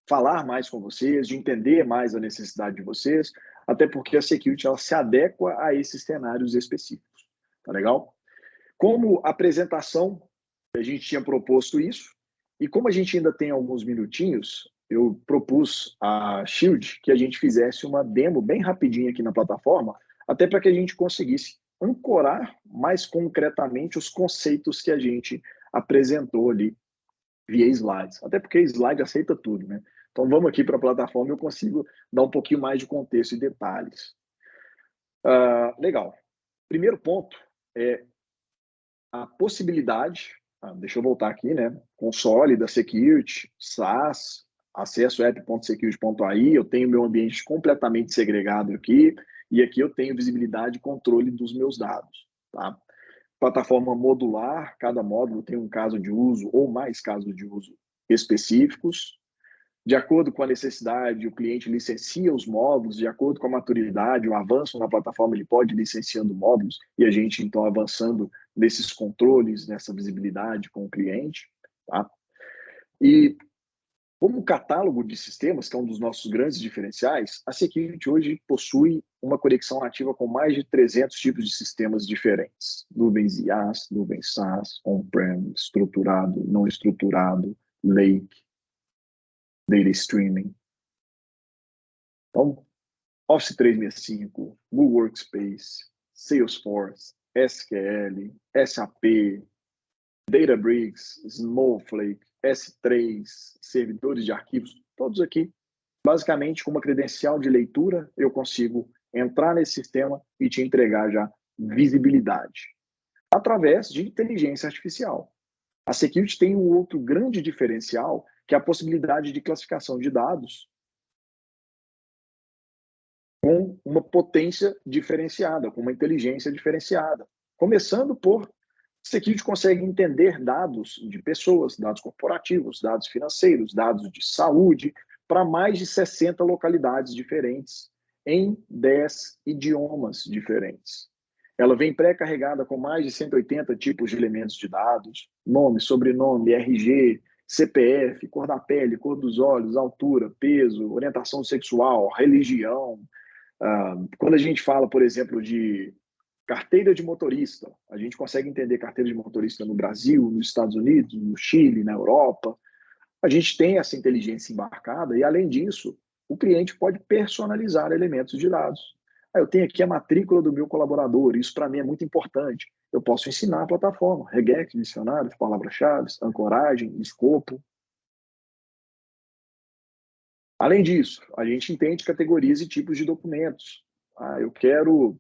falar mais com vocês, de entender mais a necessidade de vocês, até porque a Security ela se adequa a esses cenários específicos. Tá legal? Como apresentação, a gente tinha proposto isso, e como a gente ainda tem alguns minutinhos, eu propus a Shield que a gente fizesse uma demo bem rapidinha aqui na plataforma, até para que a gente conseguisse ancorar mais concretamente os conceitos que a gente apresentou ali via slides. Até porque slide aceita tudo, né? Então vamos aqui para a plataforma e eu consigo dar um pouquinho mais de contexto e detalhes. Legal. Primeiro ponto é a possibilidade, deixa eu voltar aqui, né? Console da Security, SaaS, acesso app.security.ai, eu tenho meu ambiente completamente segregado aqui, e aqui eu tenho visibilidade e controle dos meus dados. Tá? Plataforma modular, cada módulo tem um caso de uso ou mais casos de uso específicos. De acordo com a necessidade, o cliente licencia os módulos, de acordo com a maturidade, o avanço na plataforma, ele pode ir licenciando módulos, e a gente, então, avançando nesses controles, nessa visibilidade com o cliente. Tá? E como catálogo de sistemas, que é um dos nossos grandes diferenciais, a Security hoje possui uma conexão nativa com mais de 300 tipos de sistemas diferentes. Nuvens IaaS, nuvens SaaS, on-prem, estruturado, não estruturado, lake, data streaming. Então, Office 365, Google Workspace, Salesforce, SQL, SAP, Databricks, Snowflake, S3, servidores de arquivos, todos aqui. Basicamente, com uma credencial de leitura, eu consigo entrar nesse sistema e te entregar já visibilidade, através de inteligência artificial. A Security tem um outro grande diferencial, que é a possibilidade de classificação de dados com uma potência diferenciada, com uma inteligência diferenciada. Começando por Security consegue entender dados de pessoas, dados corporativos, dados financeiros, dados de saúde, para mais de 60 localidades diferentes, em 10 idiomas diferentes. Ela vem pré-carregada com mais de 180 tipos de elementos de dados, nome, sobrenome, RG, CPF, cor da pele, cor dos olhos, altura, peso, orientação sexual, religião. Quando a gente fala, por exemplo, de carteira de motorista, a gente consegue entender carteira de motorista no Brasil, nos Estados Unidos, no Chile, na Europa. A gente tem essa inteligência embarcada e, além disso, o cliente pode personalizar elementos de dados. Eu tenho aqui a matrícula do meu colaborador, isso para mim é muito importante. Eu posso ensinar a plataforma, regex, dicionários, palavras-chave, ancoragem, escopo. Além disso, a gente entende categorias e tipos de documentos. Eu quero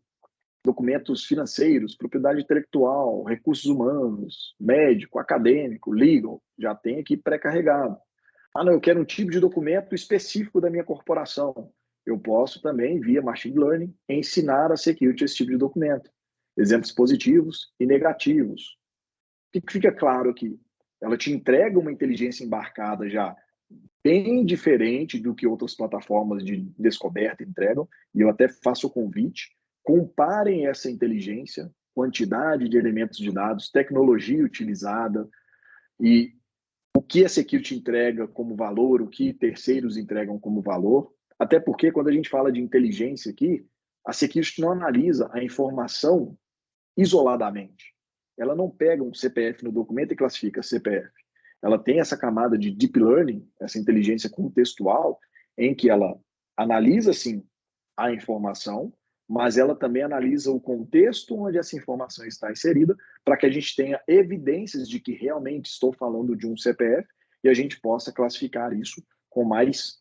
documentos financeiros, propriedade intelectual, recursos humanos, médico, acadêmico, legal, já tem aqui pré-carregado. Não, eu quero um tipo de documento específico da minha corporação. Eu posso também, via machine learning, ensinar a Security esse tipo de documento. Exemplos positivos e negativos. O que fica claro aqui? Ela te entrega uma inteligência embarcada já bem diferente do que outras plataformas de descoberta entregam, e eu até faço o convite, comparem essa inteligência, quantidade de elementos de dados, tecnologia utilizada e o que a Security entrega como valor, o que terceiros entregam como valor. Até porque, quando a gente fala de inteligência aqui, a Security não analisa a informação isoladamente. Ela não pega um CPF no documento e classifica CPF. Ela tem essa camada de deep learning, essa inteligência contextual, em que ela analisa, sim, a informação, mas ela também analisa o contexto onde essa informação está inserida, para que a gente tenha evidências de que realmente estou falando de um CPF e a gente possa classificar isso com mais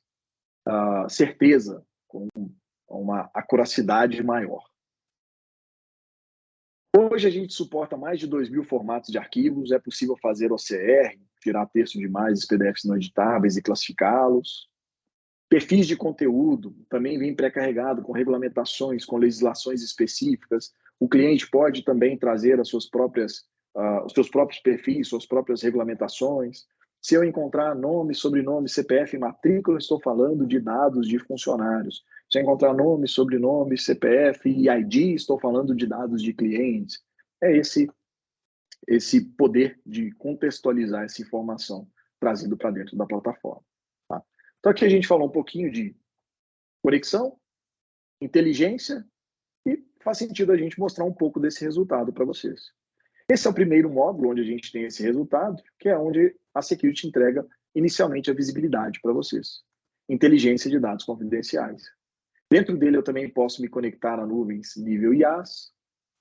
certeza, com uma acuracidade maior. Hoje a gente suporta mais de 2.000 formatos de arquivos, é possível fazer OCR, tirar texto de mais PDFs não editáveis e classificá-los. Perfis de conteúdo também vem pré-carregado com regulamentações, com legislações específicas. O cliente pode também trazer os seus próprios perfis, suas próprias regulamentações. Se eu encontrar nome, sobrenome, CPF e matrícula, estou falando de dados de funcionários. Se eu encontrar nome, sobrenome, CPF e ID, estou falando de dados de clientes. É esse poder de contextualizar essa informação trazido para dentro da plataforma. Tá? Então aqui a gente falou um pouquinho de conexão, inteligência e faz sentido a gente mostrar um pouco desse resultado para vocês. Esse é o primeiro módulo onde a gente tem esse resultado, que é onde a Security entrega inicialmente a visibilidade para vocês. Inteligência de dados confidenciais. Dentro dele eu também posso me conectar a nuvens nível IaaS.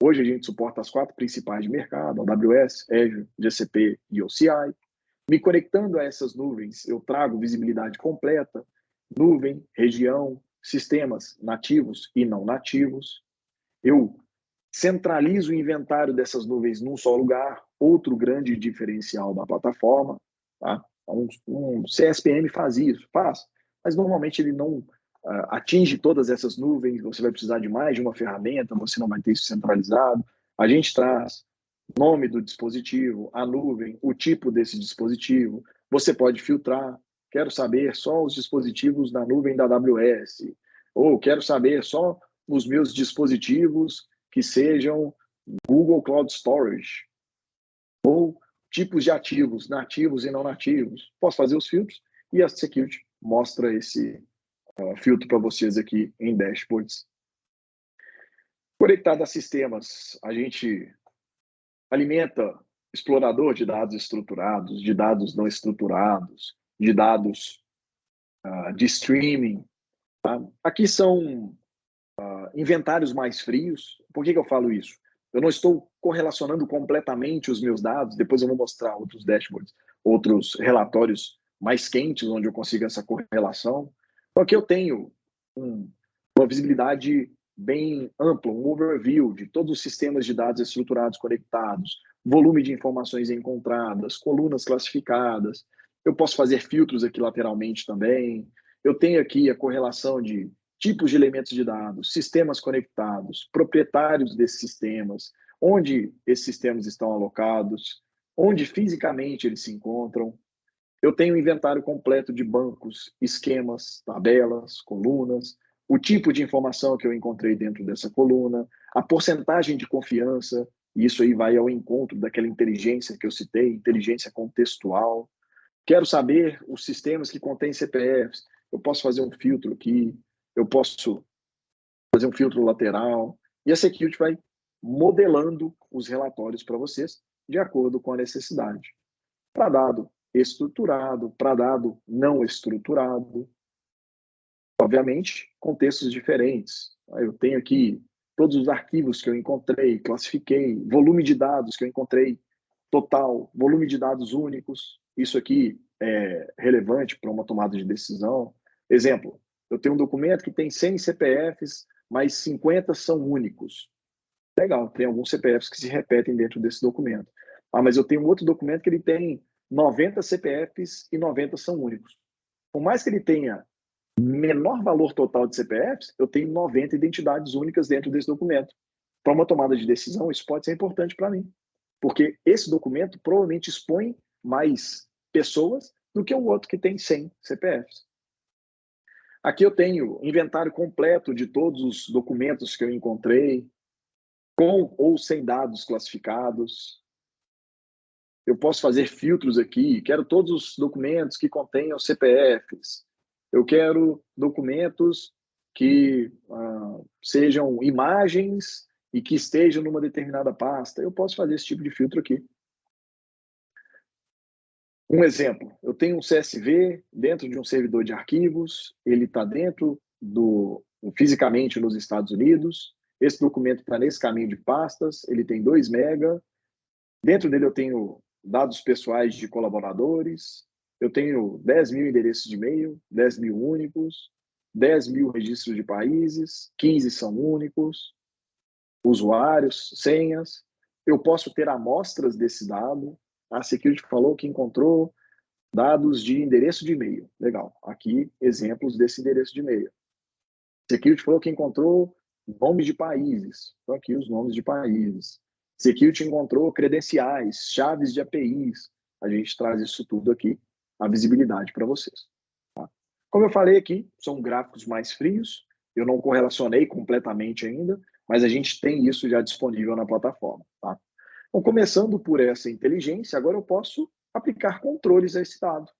Hoje a gente suporta as 4 principais de mercado, AWS, Azure, GCP e OCI. Me conectando a essas nuvens, eu trago visibilidade completa, nuvem, região, sistemas nativos e não nativos. Eu centralizo o inventário dessas nuvens num só lugar, outro grande diferencial da plataforma. Tá? Um CSPM faz isso, mas normalmente ele não atinge todas essas nuvens, você vai precisar de mais de uma ferramenta, você não vai ter isso centralizado. A gente traz nome do dispositivo, a nuvem, o tipo desse dispositivo, você pode filtrar, quero saber só os dispositivos na nuvem da AWS, ou quero saber só os meus dispositivos que sejam Google Cloud Storage, ou tipos de ativos, nativos e não nativos. Posso fazer os filtros e a Security mostra esse filtro para vocês aqui em dashboards. Conectado a sistemas, a gente alimenta explorador de dados estruturados, de dados não estruturados, de dados de streaming. Tá? Aqui são inventários mais frios. Por que eu falo isso? Eu não estou correlacionando completamente os meus dados, depois eu vou mostrar outros dashboards, outros relatórios mais quentes, onde eu consigo essa correlação. Então aqui eu tenho uma visibilidade bem ampla, um overview de todos os sistemas de dados estruturados conectados, volume de informações encontradas, colunas classificadas. Eu posso fazer filtros aqui lateralmente também. Eu tenho aqui a correlação de tipos de elementos de dados, sistemas conectados, proprietários desses sistemas, onde esses sistemas estão alocados, onde fisicamente eles se encontram. Eu tenho um inventário completo de bancos, esquemas, tabelas, colunas, o tipo de informação que eu encontrei dentro dessa coluna, a porcentagem de confiança, e isso aí vai ao encontro daquela inteligência que eu citei, inteligência contextual. Quero saber os sistemas que contêm CPFs, eu posso fazer um filtro aqui, eu posso fazer um filtro lateral, e a Security vai modelando os relatórios para vocês de acordo com a necessidade. Para dado estruturado, para dado não estruturado, obviamente, contextos diferentes. Eu tenho aqui todos os arquivos que eu encontrei, classifiquei, volume de dados que eu encontrei total, volume de dados únicos. Isso aqui é relevante para uma tomada de decisão. Exemplo, eu tenho um documento que tem 100 CPFs, mas 50 são únicos. Legal, tem alguns CPFs que se repetem dentro desse documento. Mas eu tenho um outro documento que ele tem 90 CPFs e 90 são únicos. Por mais que ele tenha menor valor total de CPFs, eu tenho 90 identidades únicas dentro desse documento. Para uma tomada de decisão, isso pode ser importante para mim, porque esse documento provavelmente expõe mais pessoas do que o outro que tem 100 CPFs. Aqui eu tenho inventário completo de todos os documentos que eu encontrei, com ou sem dados classificados. Eu posso fazer filtros aqui, quero todos os documentos que contenham CPFs. Eu quero documentos que sejam imagens e que estejam numa determinada pasta. Eu posso fazer esse tipo de filtro aqui. Um exemplo, eu tenho um CSV dentro de um servidor de arquivos, ele está dentro fisicamente nos Estados Unidos, esse documento está nesse caminho de pastas, ele tem 2 MB, dentro dele eu tenho dados pessoais de colaboradores, eu tenho 10 mil endereços de e-mail, 10 mil únicos, 10 mil registros de países, 15 são únicos, usuários, senhas. Eu posso ter amostras desse dado. A Security falou que encontrou dados de endereço de e-mail. Legal. Aqui, exemplos desse endereço de e-mail. A Security falou que encontrou nomes de países. Então, aqui os nomes de países. Security encontrou credenciais, chaves de APIs. A gente traz isso tudo aqui, a visibilidade para vocês. Tá? Como eu falei aqui, são gráficos mais frios. Eu não correlacionei completamente ainda, mas a gente tem isso já disponível na plataforma. Tá? Então, começando por essa inteligência, agora eu posso aplicar controles a esse dado.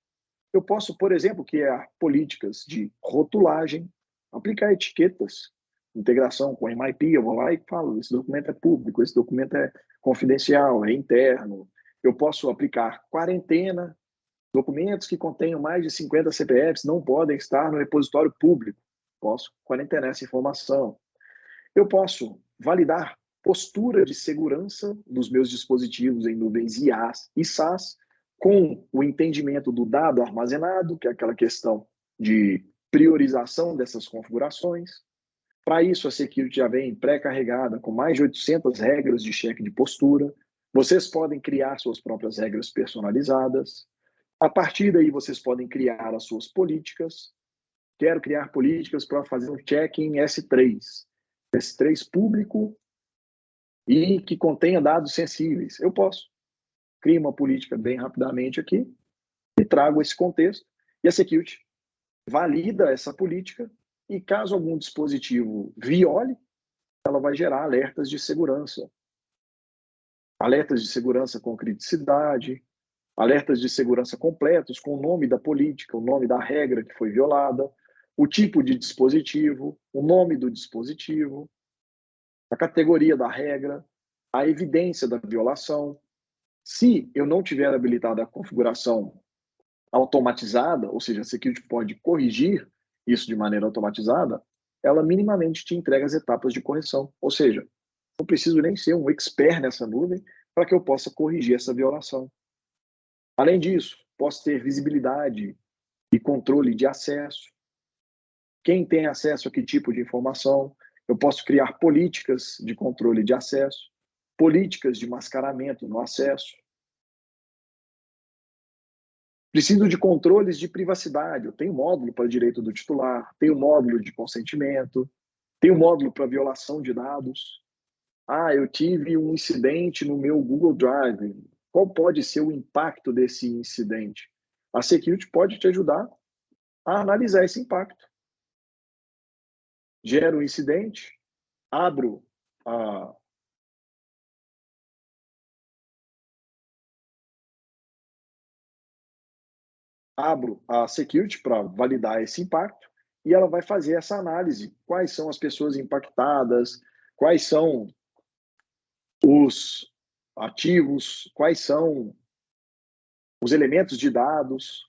Eu posso, por exemplo, criar políticas de rotulagem, aplicar etiquetas, integração com MIP, eu vou lá e falo, esse documento é público, esse documento é confidencial, é interno. Eu posso aplicar quarentena, documentos que contenham mais de 50 CPFs não podem estar no repositório público. Posso quarentenar essa informação. Eu posso validar postura de segurança dos meus dispositivos em nuvens IaaS e SaaS com o entendimento do dado armazenado, que é aquela questão de priorização dessas configurações. Para isso, a Security já vem pré-carregada com mais de 800 regras de cheque de postura. Vocês podem criar suas próprias regras personalizadas. A partir daí, vocês podem criar as suas políticas. Quero criar políticas para fazer um check em S3. S3 público e que contenha dados sensíveis. Eu posso. Crio uma política bem rapidamente aqui e trago esse contexto. E a security valida essa política e, caso algum dispositivo viole, ela vai gerar alertas de segurança. Alertas de segurança com criticidade, alertas de segurança completos, com o nome da política, o nome da regra que foi violada, o tipo de dispositivo, o nome do dispositivo, a categoria da regra, a evidência da violação. Se eu não tiver habilitada a configuração automatizada, ou seja, a security pode corrigir isso de maneira automatizada, ela minimamente te entrega as etapas de correção. Ou seja, não preciso nem ser um expert nessa nuvem para que eu possa corrigir essa violação. Além disso, posso ter visibilidade e controle de acesso. Quem tem acesso a que tipo de informação? Eu posso criar políticas de controle de acesso, políticas de mascaramento no acesso. Preciso de controles de privacidade. Eu tenho módulo para direito do titular, tenho módulo de consentimento, tenho módulo para violação de dados. Eu tive um incidente no meu Google Drive. Qual pode ser o impacto desse incidente? A security pode te ajudar a analisar esse impacto. Gero um incidente, abro a security para validar esse impacto e ela vai fazer essa análise. Quais são as pessoas impactadas, quais são os ativos, quais são os elementos de dados,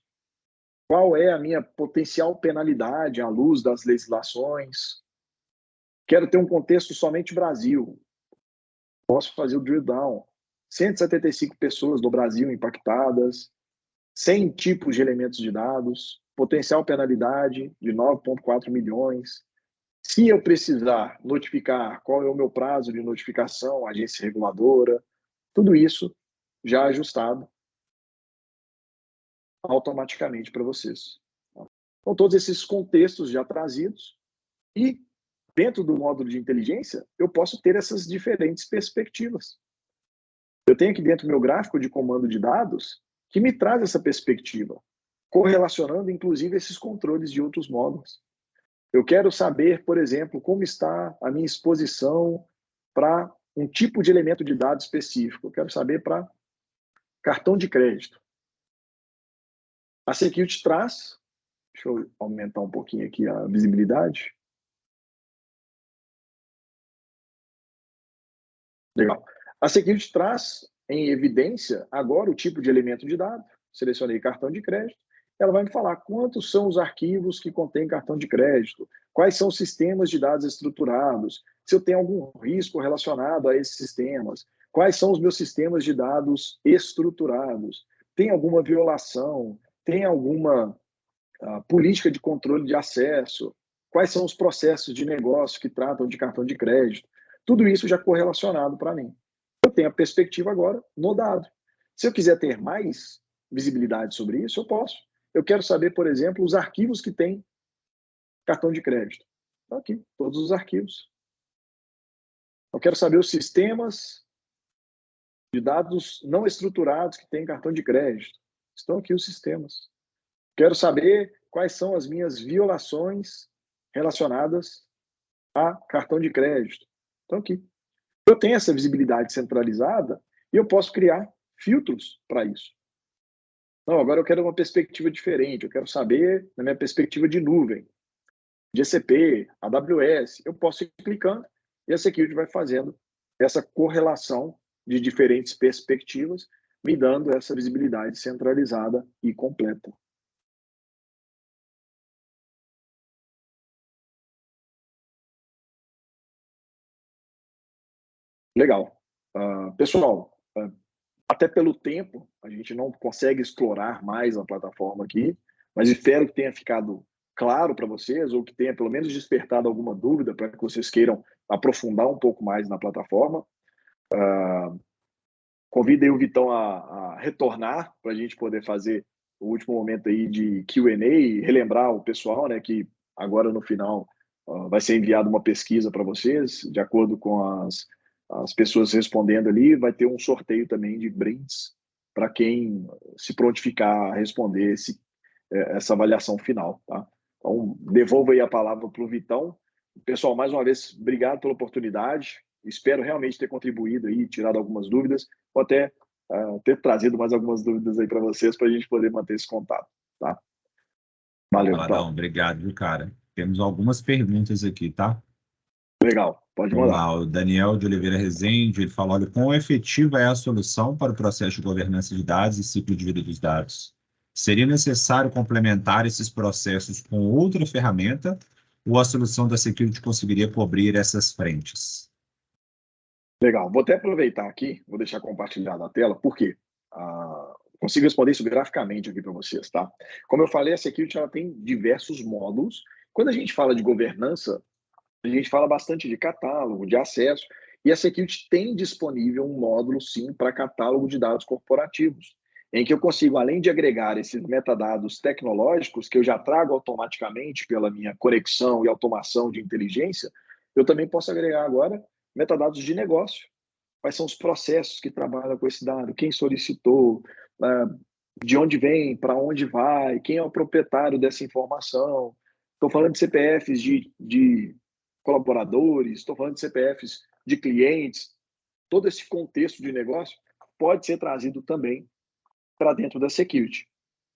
qual é a minha potencial penalidade à luz das legislações. Quero ter um contexto somente Brasil. Posso fazer o drill down. 175 pessoas do Brasil impactadas, 100 tipos de elementos de dados, potencial penalidade de 9,4 milhões. Se eu precisar notificar qual é o meu prazo de notificação, agência reguladora, tudo isso já ajustado automaticamente para vocês. Então, todos esses contextos já trazidos e dentro do módulo de inteligência, eu posso ter essas diferentes perspectivas. Eu tenho aqui dentro do meu gráfico de comando de dados que me traz essa perspectiva, correlacionando inclusive esses controles de outros módulos. Eu quero saber, por exemplo, como está a minha exposição para um tipo de elemento de dado específico. Eu quero saber para cartão de crédito. A security traz, deixa eu aumentar um pouquinho aqui a visibilidade. Legal. A security traz em evidência agora o tipo de elemento de dado. Selecionei cartão de crédito. Ela vai me falar quantos são os arquivos que contêm cartão de crédito, quais são os sistemas de dados estruturados, se eu tenho algum risco relacionado a esses sistemas, quais são os meus sistemas de dados estruturados, tem alguma violação, tem alguma política de controle de acesso, quais são os processos de negócio que tratam de cartão de crédito. Tudo isso já correlacionado para mim. Eu tenho a perspectiva agora no dado. Se eu quiser ter mais visibilidade sobre isso, eu posso. Eu quero saber, por exemplo, os arquivos que tem cartão de crédito. Estão aqui, todos os arquivos. Eu quero saber os sistemas de dados não estruturados que tem cartão de crédito. Estão aqui os sistemas. Quero saber quais são as minhas violações relacionadas a cartão de crédito. Estão aqui. Eu tenho essa visibilidade centralizada e eu posso criar filtros para isso. Não, agora eu quero uma perspectiva diferente. Eu quero saber na minha perspectiva de nuvem, GCP, AWS. Eu posso ir clicando e a security vai fazendo essa correlação de diferentes perspectivas, me dando essa visibilidade centralizada e completa. Legal. Pessoal, até pelo tempo, a gente não consegue explorar mais a plataforma aqui, mas espero que tenha ficado claro para vocês, ou que tenha pelo menos despertado alguma dúvida para que vocês queiram aprofundar um pouco mais na plataforma. Convidei o Vitão a retornar para a gente poder fazer o último momento aí de Q&A e relembrar o pessoal, né, que agora no final vai ser enviada uma pesquisa para vocês, de acordo com as pessoas respondendo ali, vai ter um sorteio também de brindes para quem se prontificar a responder essa avaliação final, tá? Então, devolvo aí a palavra para o Vitão. Pessoal, mais uma vez, obrigado pela oportunidade. Espero realmente ter contribuído aí, tirado algumas dúvidas, ou até ter trazido mais algumas dúvidas aí para vocês, para a gente poder manter esse contato, tá? Valeu, Valadão, Vitão. obrigado, viu, cara? Temos algumas perguntas aqui, tá? Legal, pode Vamos mandar. lá, o Daniel de Oliveira Rezende, ele falou, olha, quão efetiva é a solução para o processo de governança de dados e ciclo de vida dos dados? Seria necessário complementar esses processos com outra ferramenta ou a solução da Security conseguiria cobrir essas frentes? Legal, vou até aproveitar aqui, vou deixar compartilhada a tela, porque consigo responder isso graficamente aqui para vocês, tá? Como eu falei, a Security ela tem diversos módulos. Quando a gente fala de governança, a gente fala bastante de catálogo, de acesso, e a Security tem disponível um módulo, sim, para catálogo de dados corporativos, em que eu consigo, além de agregar esses metadados tecnológicos, que eu já trago automaticamente pela minha conexão e automação de inteligência, eu também posso agregar agora metadados de negócio. Quais são os processos que trabalham com esse dado? Quem solicitou? De onde vem? Para onde vai? Quem é o proprietário dessa informação? Estou falando de CPFs de colaboradores, estou falando de CPFs de clientes. Todo esse contexto de negócio pode ser trazido também para dentro da Security.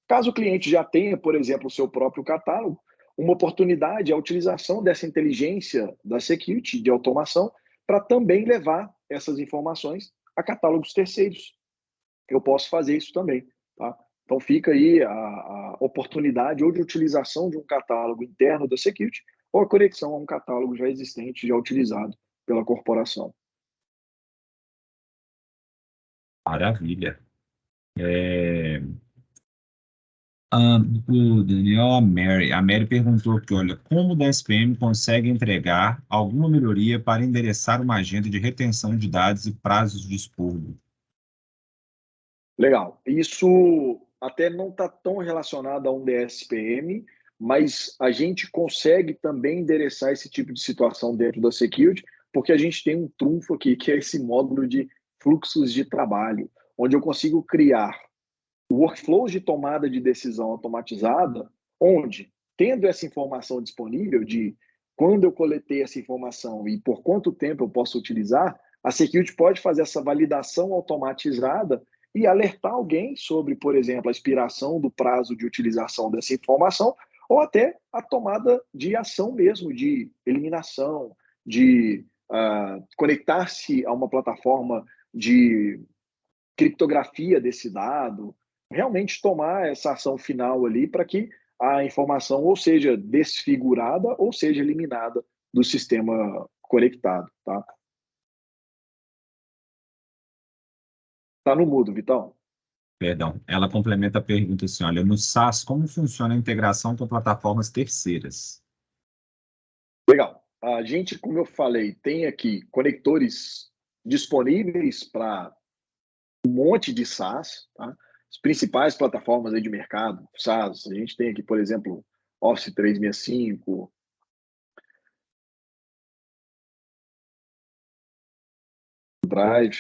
Caso o cliente já tenha, por exemplo, o seu próprio catálogo, uma oportunidade é a utilização dessa inteligência da Security, de automação, para também levar essas informações a catálogos terceiros. Eu posso fazer isso também, tá? Então fica aí a oportunidade ou de utilização de um catálogo interno da Security ou a conexão a um catálogo já existente, já utilizado pela corporação. Maravilha. O Daniel, a Mary perguntou aqui, olha, como o DSPM consegue entregar alguma melhoria para endereçar uma agenda de retenção de dados e prazos de expurgo? Legal. Isso até não está tão relacionado a um DSPM, mas a gente consegue também endereçar esse tipo de situação dentro da Security, porque a gente tem um trunfo aqui, que é esse módulo de fluxos de trabalho, onde eu consigo criar workflows de tomada de decisão automatizada, onde, tendo essa informação disponível de quando eu coletei essa informação e por quanto tempo eu posso utilizar, a Security pode fazer essa validação automatizada e alertar alguém sobre, por exemplo, a expiração do prazo de utilização dessa informação ou até a tomada de ação mesmo, de eliminação, de conectar-se a uma plataforma de criptografia desse dado, realmente tomar essa ação final ali para que a informação ou seja desfigurada ou seja eliminada do sistema conectado, tá? Tá no mudo, Vitão. Perdão, ela complementa a pergunta assim, olha, no SaaS, como funciona a integração com plataformas terceiras? Legal. A gente, como eu falei, tem aqui conectores disponíveis para um monte de SaaS, tá? As principais plataformas aí de mercado, SaaS, a gente tem aqui, por exemplo, Office 365, Drive,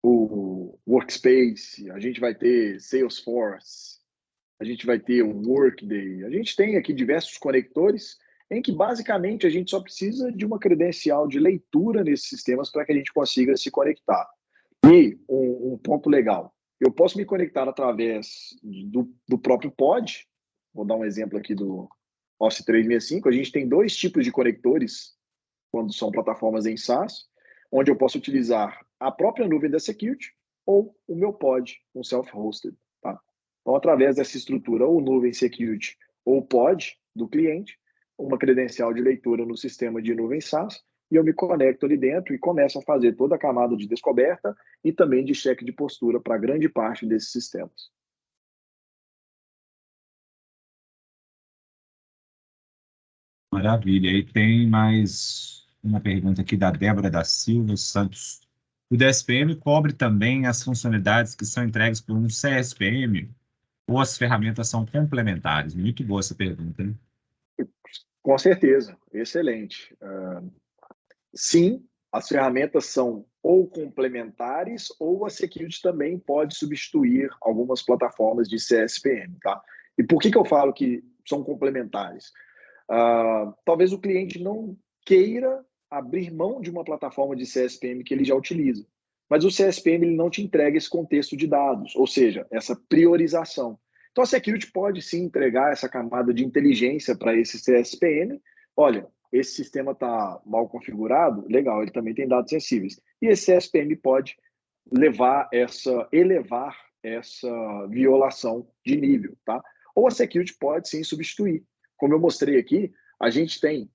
o Workspace, a gente vai ter Salesforce, a gente vai ter o Workday, a gente tem aqui diversos conectores em que basicamente a gente só precisa de uma credencial de leitura nesses sistemas para que a gente consiga se conectar. E um ponto legal, eu posso me conectar através do próprio pod, vou dar um exemplo aqui do Office 365, a gente tem dois tipos de conectores quando são plataformas em SaaS, onde eu posso utilizar a própria nuvem da Security ou o meu pod, um self-hosted. Tá? Então, através dessa estrutura, ou nuvem Security ou pod do cliente, uma credencial de leitura no sistema de nuvem SaaS, e eu me conecto ali dentro e começo a fazer toda a camada de descoberta e também de cheque de postura para grande parte desses sistemas. Maravilha. E tem mais uma pergunta aqui da Débora da Silva Santos. O DSPM cobre também as funcionalidades que são entregues por um CSPM ou as ferramentas são complementares? Muito boa essa pergunta, né? Com certeza, excelente. Sim, as ferramentas são ou complementares, ou a security também pode substituir algumas plataformas de CSPM, tá? E por que eu falo que são complementares? Talvez o cliente não queira abrir mão de uma plataforma de CSPM que ele já utiliza, mas o CSPM ele não te entrega esse contexto de dados, ou seja, essa priorização. Então a security pode sim entregar essa camada de inteligência para esse CSPM. Olha, esse sistema está mal configurado, legal, ele também tem dados sensíveis. E esse CSPM pode elevar essa violação de nível, tá? Ou a security pode sim substituir. Como eu mostrei aqui, a gente tem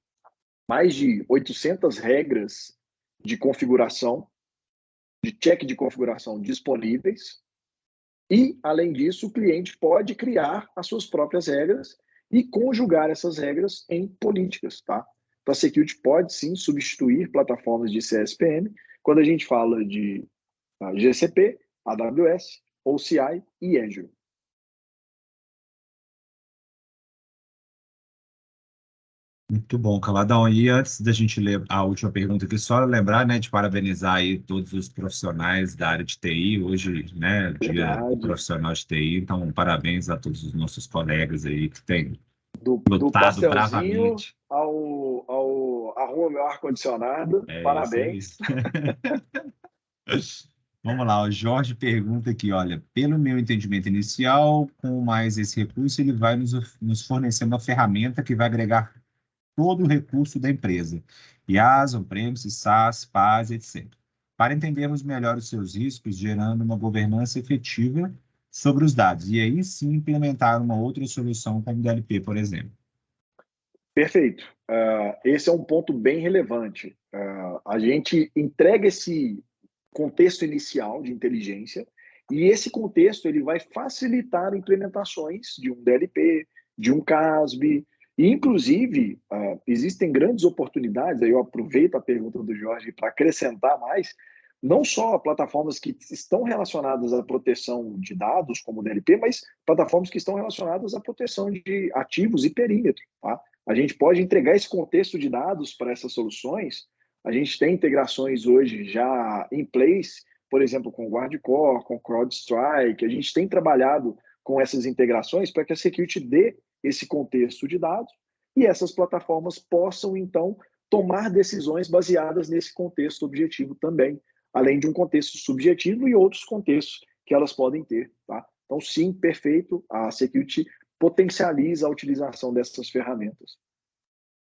mais de 800 regras de configuração, de check de configuração disponíveis. E, além disso, o cliente pode criar as suas próprias regras e conjugar essas regras em políticas, tá? Então, a security pode sim substituir plataformas de CSPM quando a gente fala de GCP, AWS, OCI e Azure. Muito bom, Caladão. E antes da gente ler a última pergunta aqui, só lembrar, né, de parabenizar aí todos os profissionais da área de TI. Hoje, né, dia do profissional de TI, então parabéns a todos os nossos colegas aí que têm do lutado pastelzinho bravamente. ao arruma meu ar-condicionado. Parabéns. Vamos lá, o Jorge pergunta aqui, olha, pelo meu entendimento inicial, com mais esse recurso, ele vai nos fornecer uma ferramenta que vai agregar todo o recurso da empresa, IaaS, on-premise, SaaS, PaaS, etc., para entendermos melhor os seus riscos, gerando uma governança efetiva sobre os dados, e aí sim implementar uma outra solução como o DLP, por exemplo. Perfeito. Esse é um ponto bem relevante. A gente entrega esse contexto inicial de inteligência e esse contexto ele vai facilitar implementações de um DLP, de um CASB, e inclusive existem grandes oportunidades, aí eu aproveito a pergunta do Jorge para acrescentar mais, não só plataformas que estão relacionadas à proteção de dados, como o DLP, mas plataformas que estão relacionadas à proteção de ativos e perímetro, tá? A gente pode entregar esse contexto de dados para essas soluções. A gente tem integrações hoje já em place, por exemplo, com Guardicore, com CrowdStrike. A gente tem trabalhado com essas integrações para que a security dê esse contexto de dados e essas plataformas possam, então, tomar decisões baseadas nesse contexto objetivo também, além de um contexto subjetivo e outros contextos que elas podem ter, tá? Então, sim, perfeito, a security potencializa a utilização dessas ferramentas.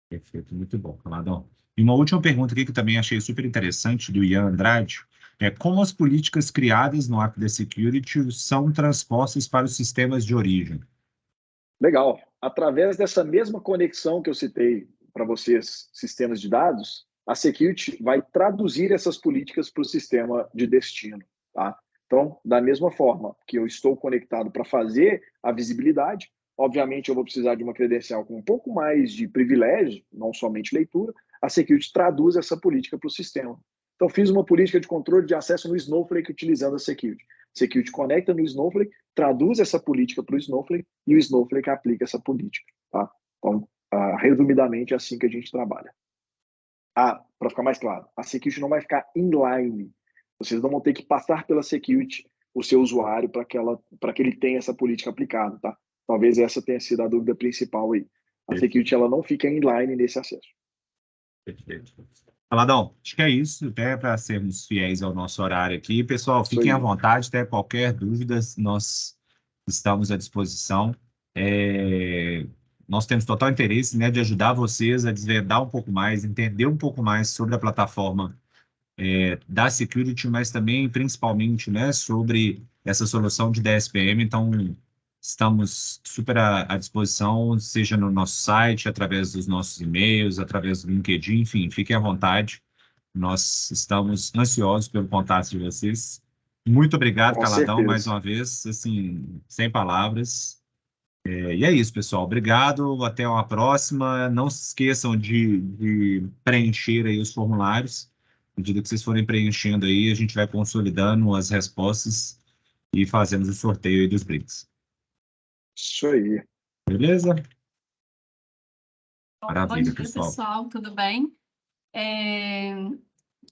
Perfeito, muito bom, Caladão. E uma última pergunta aqui que eu também achei super interessante, do Ian Andrade, é como as políticas criadas no App da Security são transpostas para os sistemas de origem? Legal. Através dessa mesma conexão que eu citei para vocês, sistemas de dados, a security vai traduzir essas políticas para o sistema de destino, tá? Então, da mesma forma que eu estou conectado para fazer a visibilidade, obviamente eu vou precisar de uma credencial com um pouco mais de privilégio, não somente leitura, a security traduz essa política para o sistema. Então, fiz uma política de controle de acesso no Snowflake utilizando a security. Security conecta no Snowflake, traduz essa política para o Snowflake e o Snowflake aplica essa política, tá? Então, resumidamente, é assim que a gente trabalha. Para ficar mais claro, a security não vai ficar inline. Vocês não vão ter que passar pela security o seu usuário para que ele tenha essa política aplicada, tá? Talvez essa tenha sido a dúvida principal aí. A security ela não fica inline nesse acesso. Perfeito. Caladão, acho que é isso, até para sermos fiéis ao nosso horário aqui. Pessoal, fiquem à vontade, até qualquer dúvida, nós estamos à disposição. Nós temos total interesse, né, de ajudar vocês a desvendar um pouco mais, entender um pouco mais sobre a plataforma da Security, mas também, principalmente, né, sobre essa solução de DSPM. Então, estamos super à disposição, seja no nosso site, através dos nossos e-mails, através do LinkedIn, enfim, fiquem à vontade. Nós estamos ansiosos pelo contato de vocês. Muito obrigado, Caladão, mais uma vez, assim, sem palavras. E é isso, pessoal. Obrigado, até uma próxima. Não se esqueçam de preencher aí os formulários. À medida que vocês forem preenchendo aí, a gente vai consolidando as respostas e fazemos o sorteio aí dos brindes. Isso aí. Beleza? Maravilha, bom dia, pessoal. Tudo bem?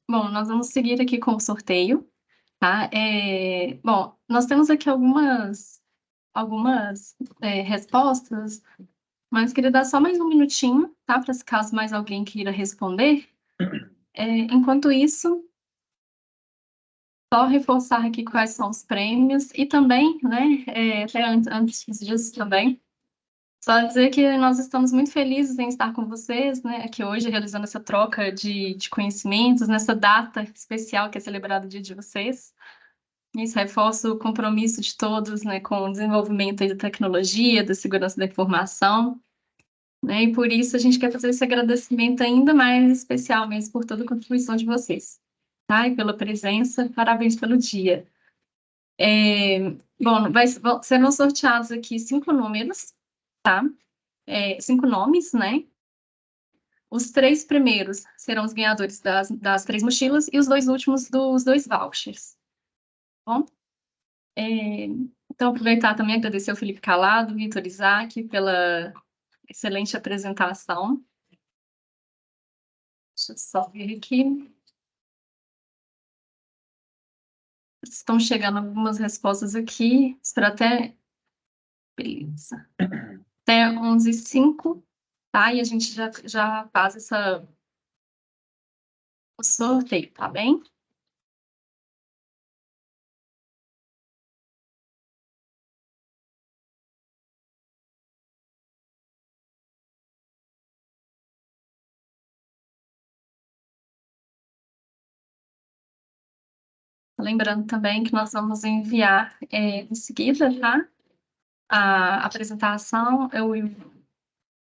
Bom, nós vamos seguir aqui com o sorteio, tá? Bom, nós temos aqui algumas respostas, mas queria dar só mais um minutinho, tá? Para se caso mais alguém queira responder. Enquanto isso, só reforçar aqui quais são os prêmios e também, né, até antes disso também, só dizer que nós estamos muito felizes em estar com vocês, né, aqui hoje, realizando essa troca de conhecimentos, nessa data especial que é celebrado o dia de vocês. Isso reforça o compromisso de todos, né, com o desenvolvimento aí da tecnologia, da segurança da informação, né, e por isso a gente quer fazer esse agradecimento ainda mais especial mesmo por toda a contribuição de vocês, tá? E pela presença, parabéns pelo dia. Bom, serão sorteados aqui 5 números, tá? 5 nomes, né? Os 3 primeiros serão os ganhadores das 3 mochilas e os 2 últimos dos 2 vouchers. Bom? Então, aproveitar também e agradecer ao Felipe Calado, Vitor Isaac, pela excelente apresentação. Deixa eu só ver aqui. Estão chegando algumas respostas aqui. Espero até... Beleza. Até 11h05, tá? E a gente já faz o sorteio, tá bem? Lembrando também que nós vamos enviar em seguida, tá? A apresentação,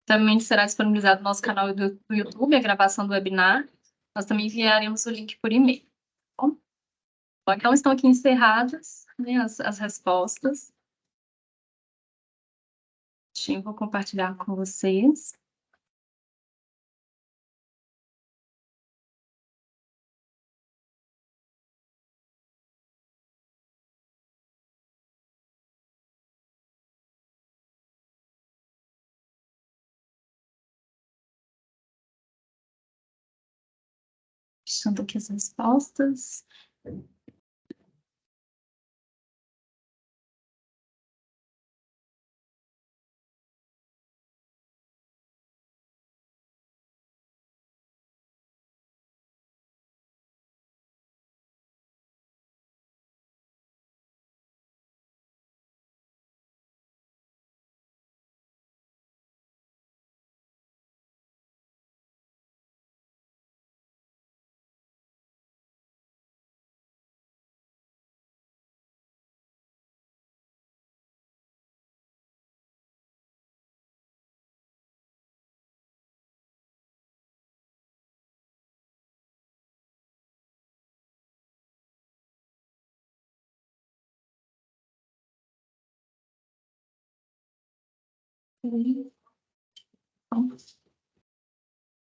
também será disponibilizado no nosso canal do YouTube, a gravação do webinar. Nós também enviaremos o link por e-mail. Tá bom? Bom, então, estão aqui encerradas, né, as respostas. Eu vou compartilhar com vocês. Deixando aqui as respostas.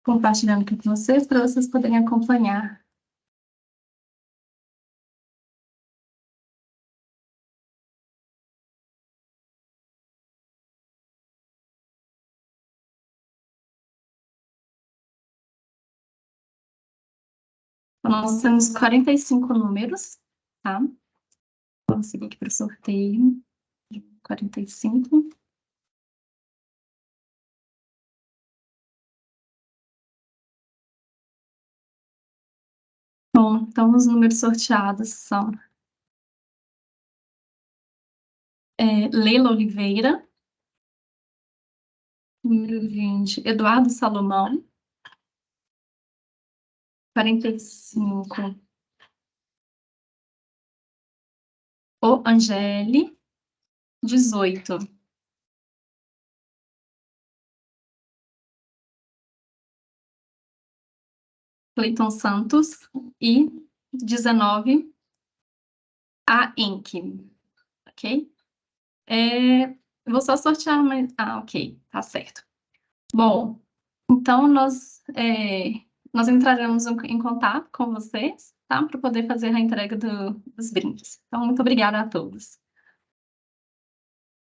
Compartilhando aqui com vocês, para vocês poderem acompanhar. Nós temos 45 números, tá? Vamos seguir aqui para o sorteio. 45. Bom, então os números sorteados são Leila Oliveira, número 20, Eduardo Salomão, 45, O Angeli, 18. Cleiton Santos e 19, a Inc. Ok? Vou só sortear, mas... ok, tá certo. Bom, então nós entraremos em contato com vocês, tá? Para poder fazer a entrega dos brindes. Então, muito obrigada a todos.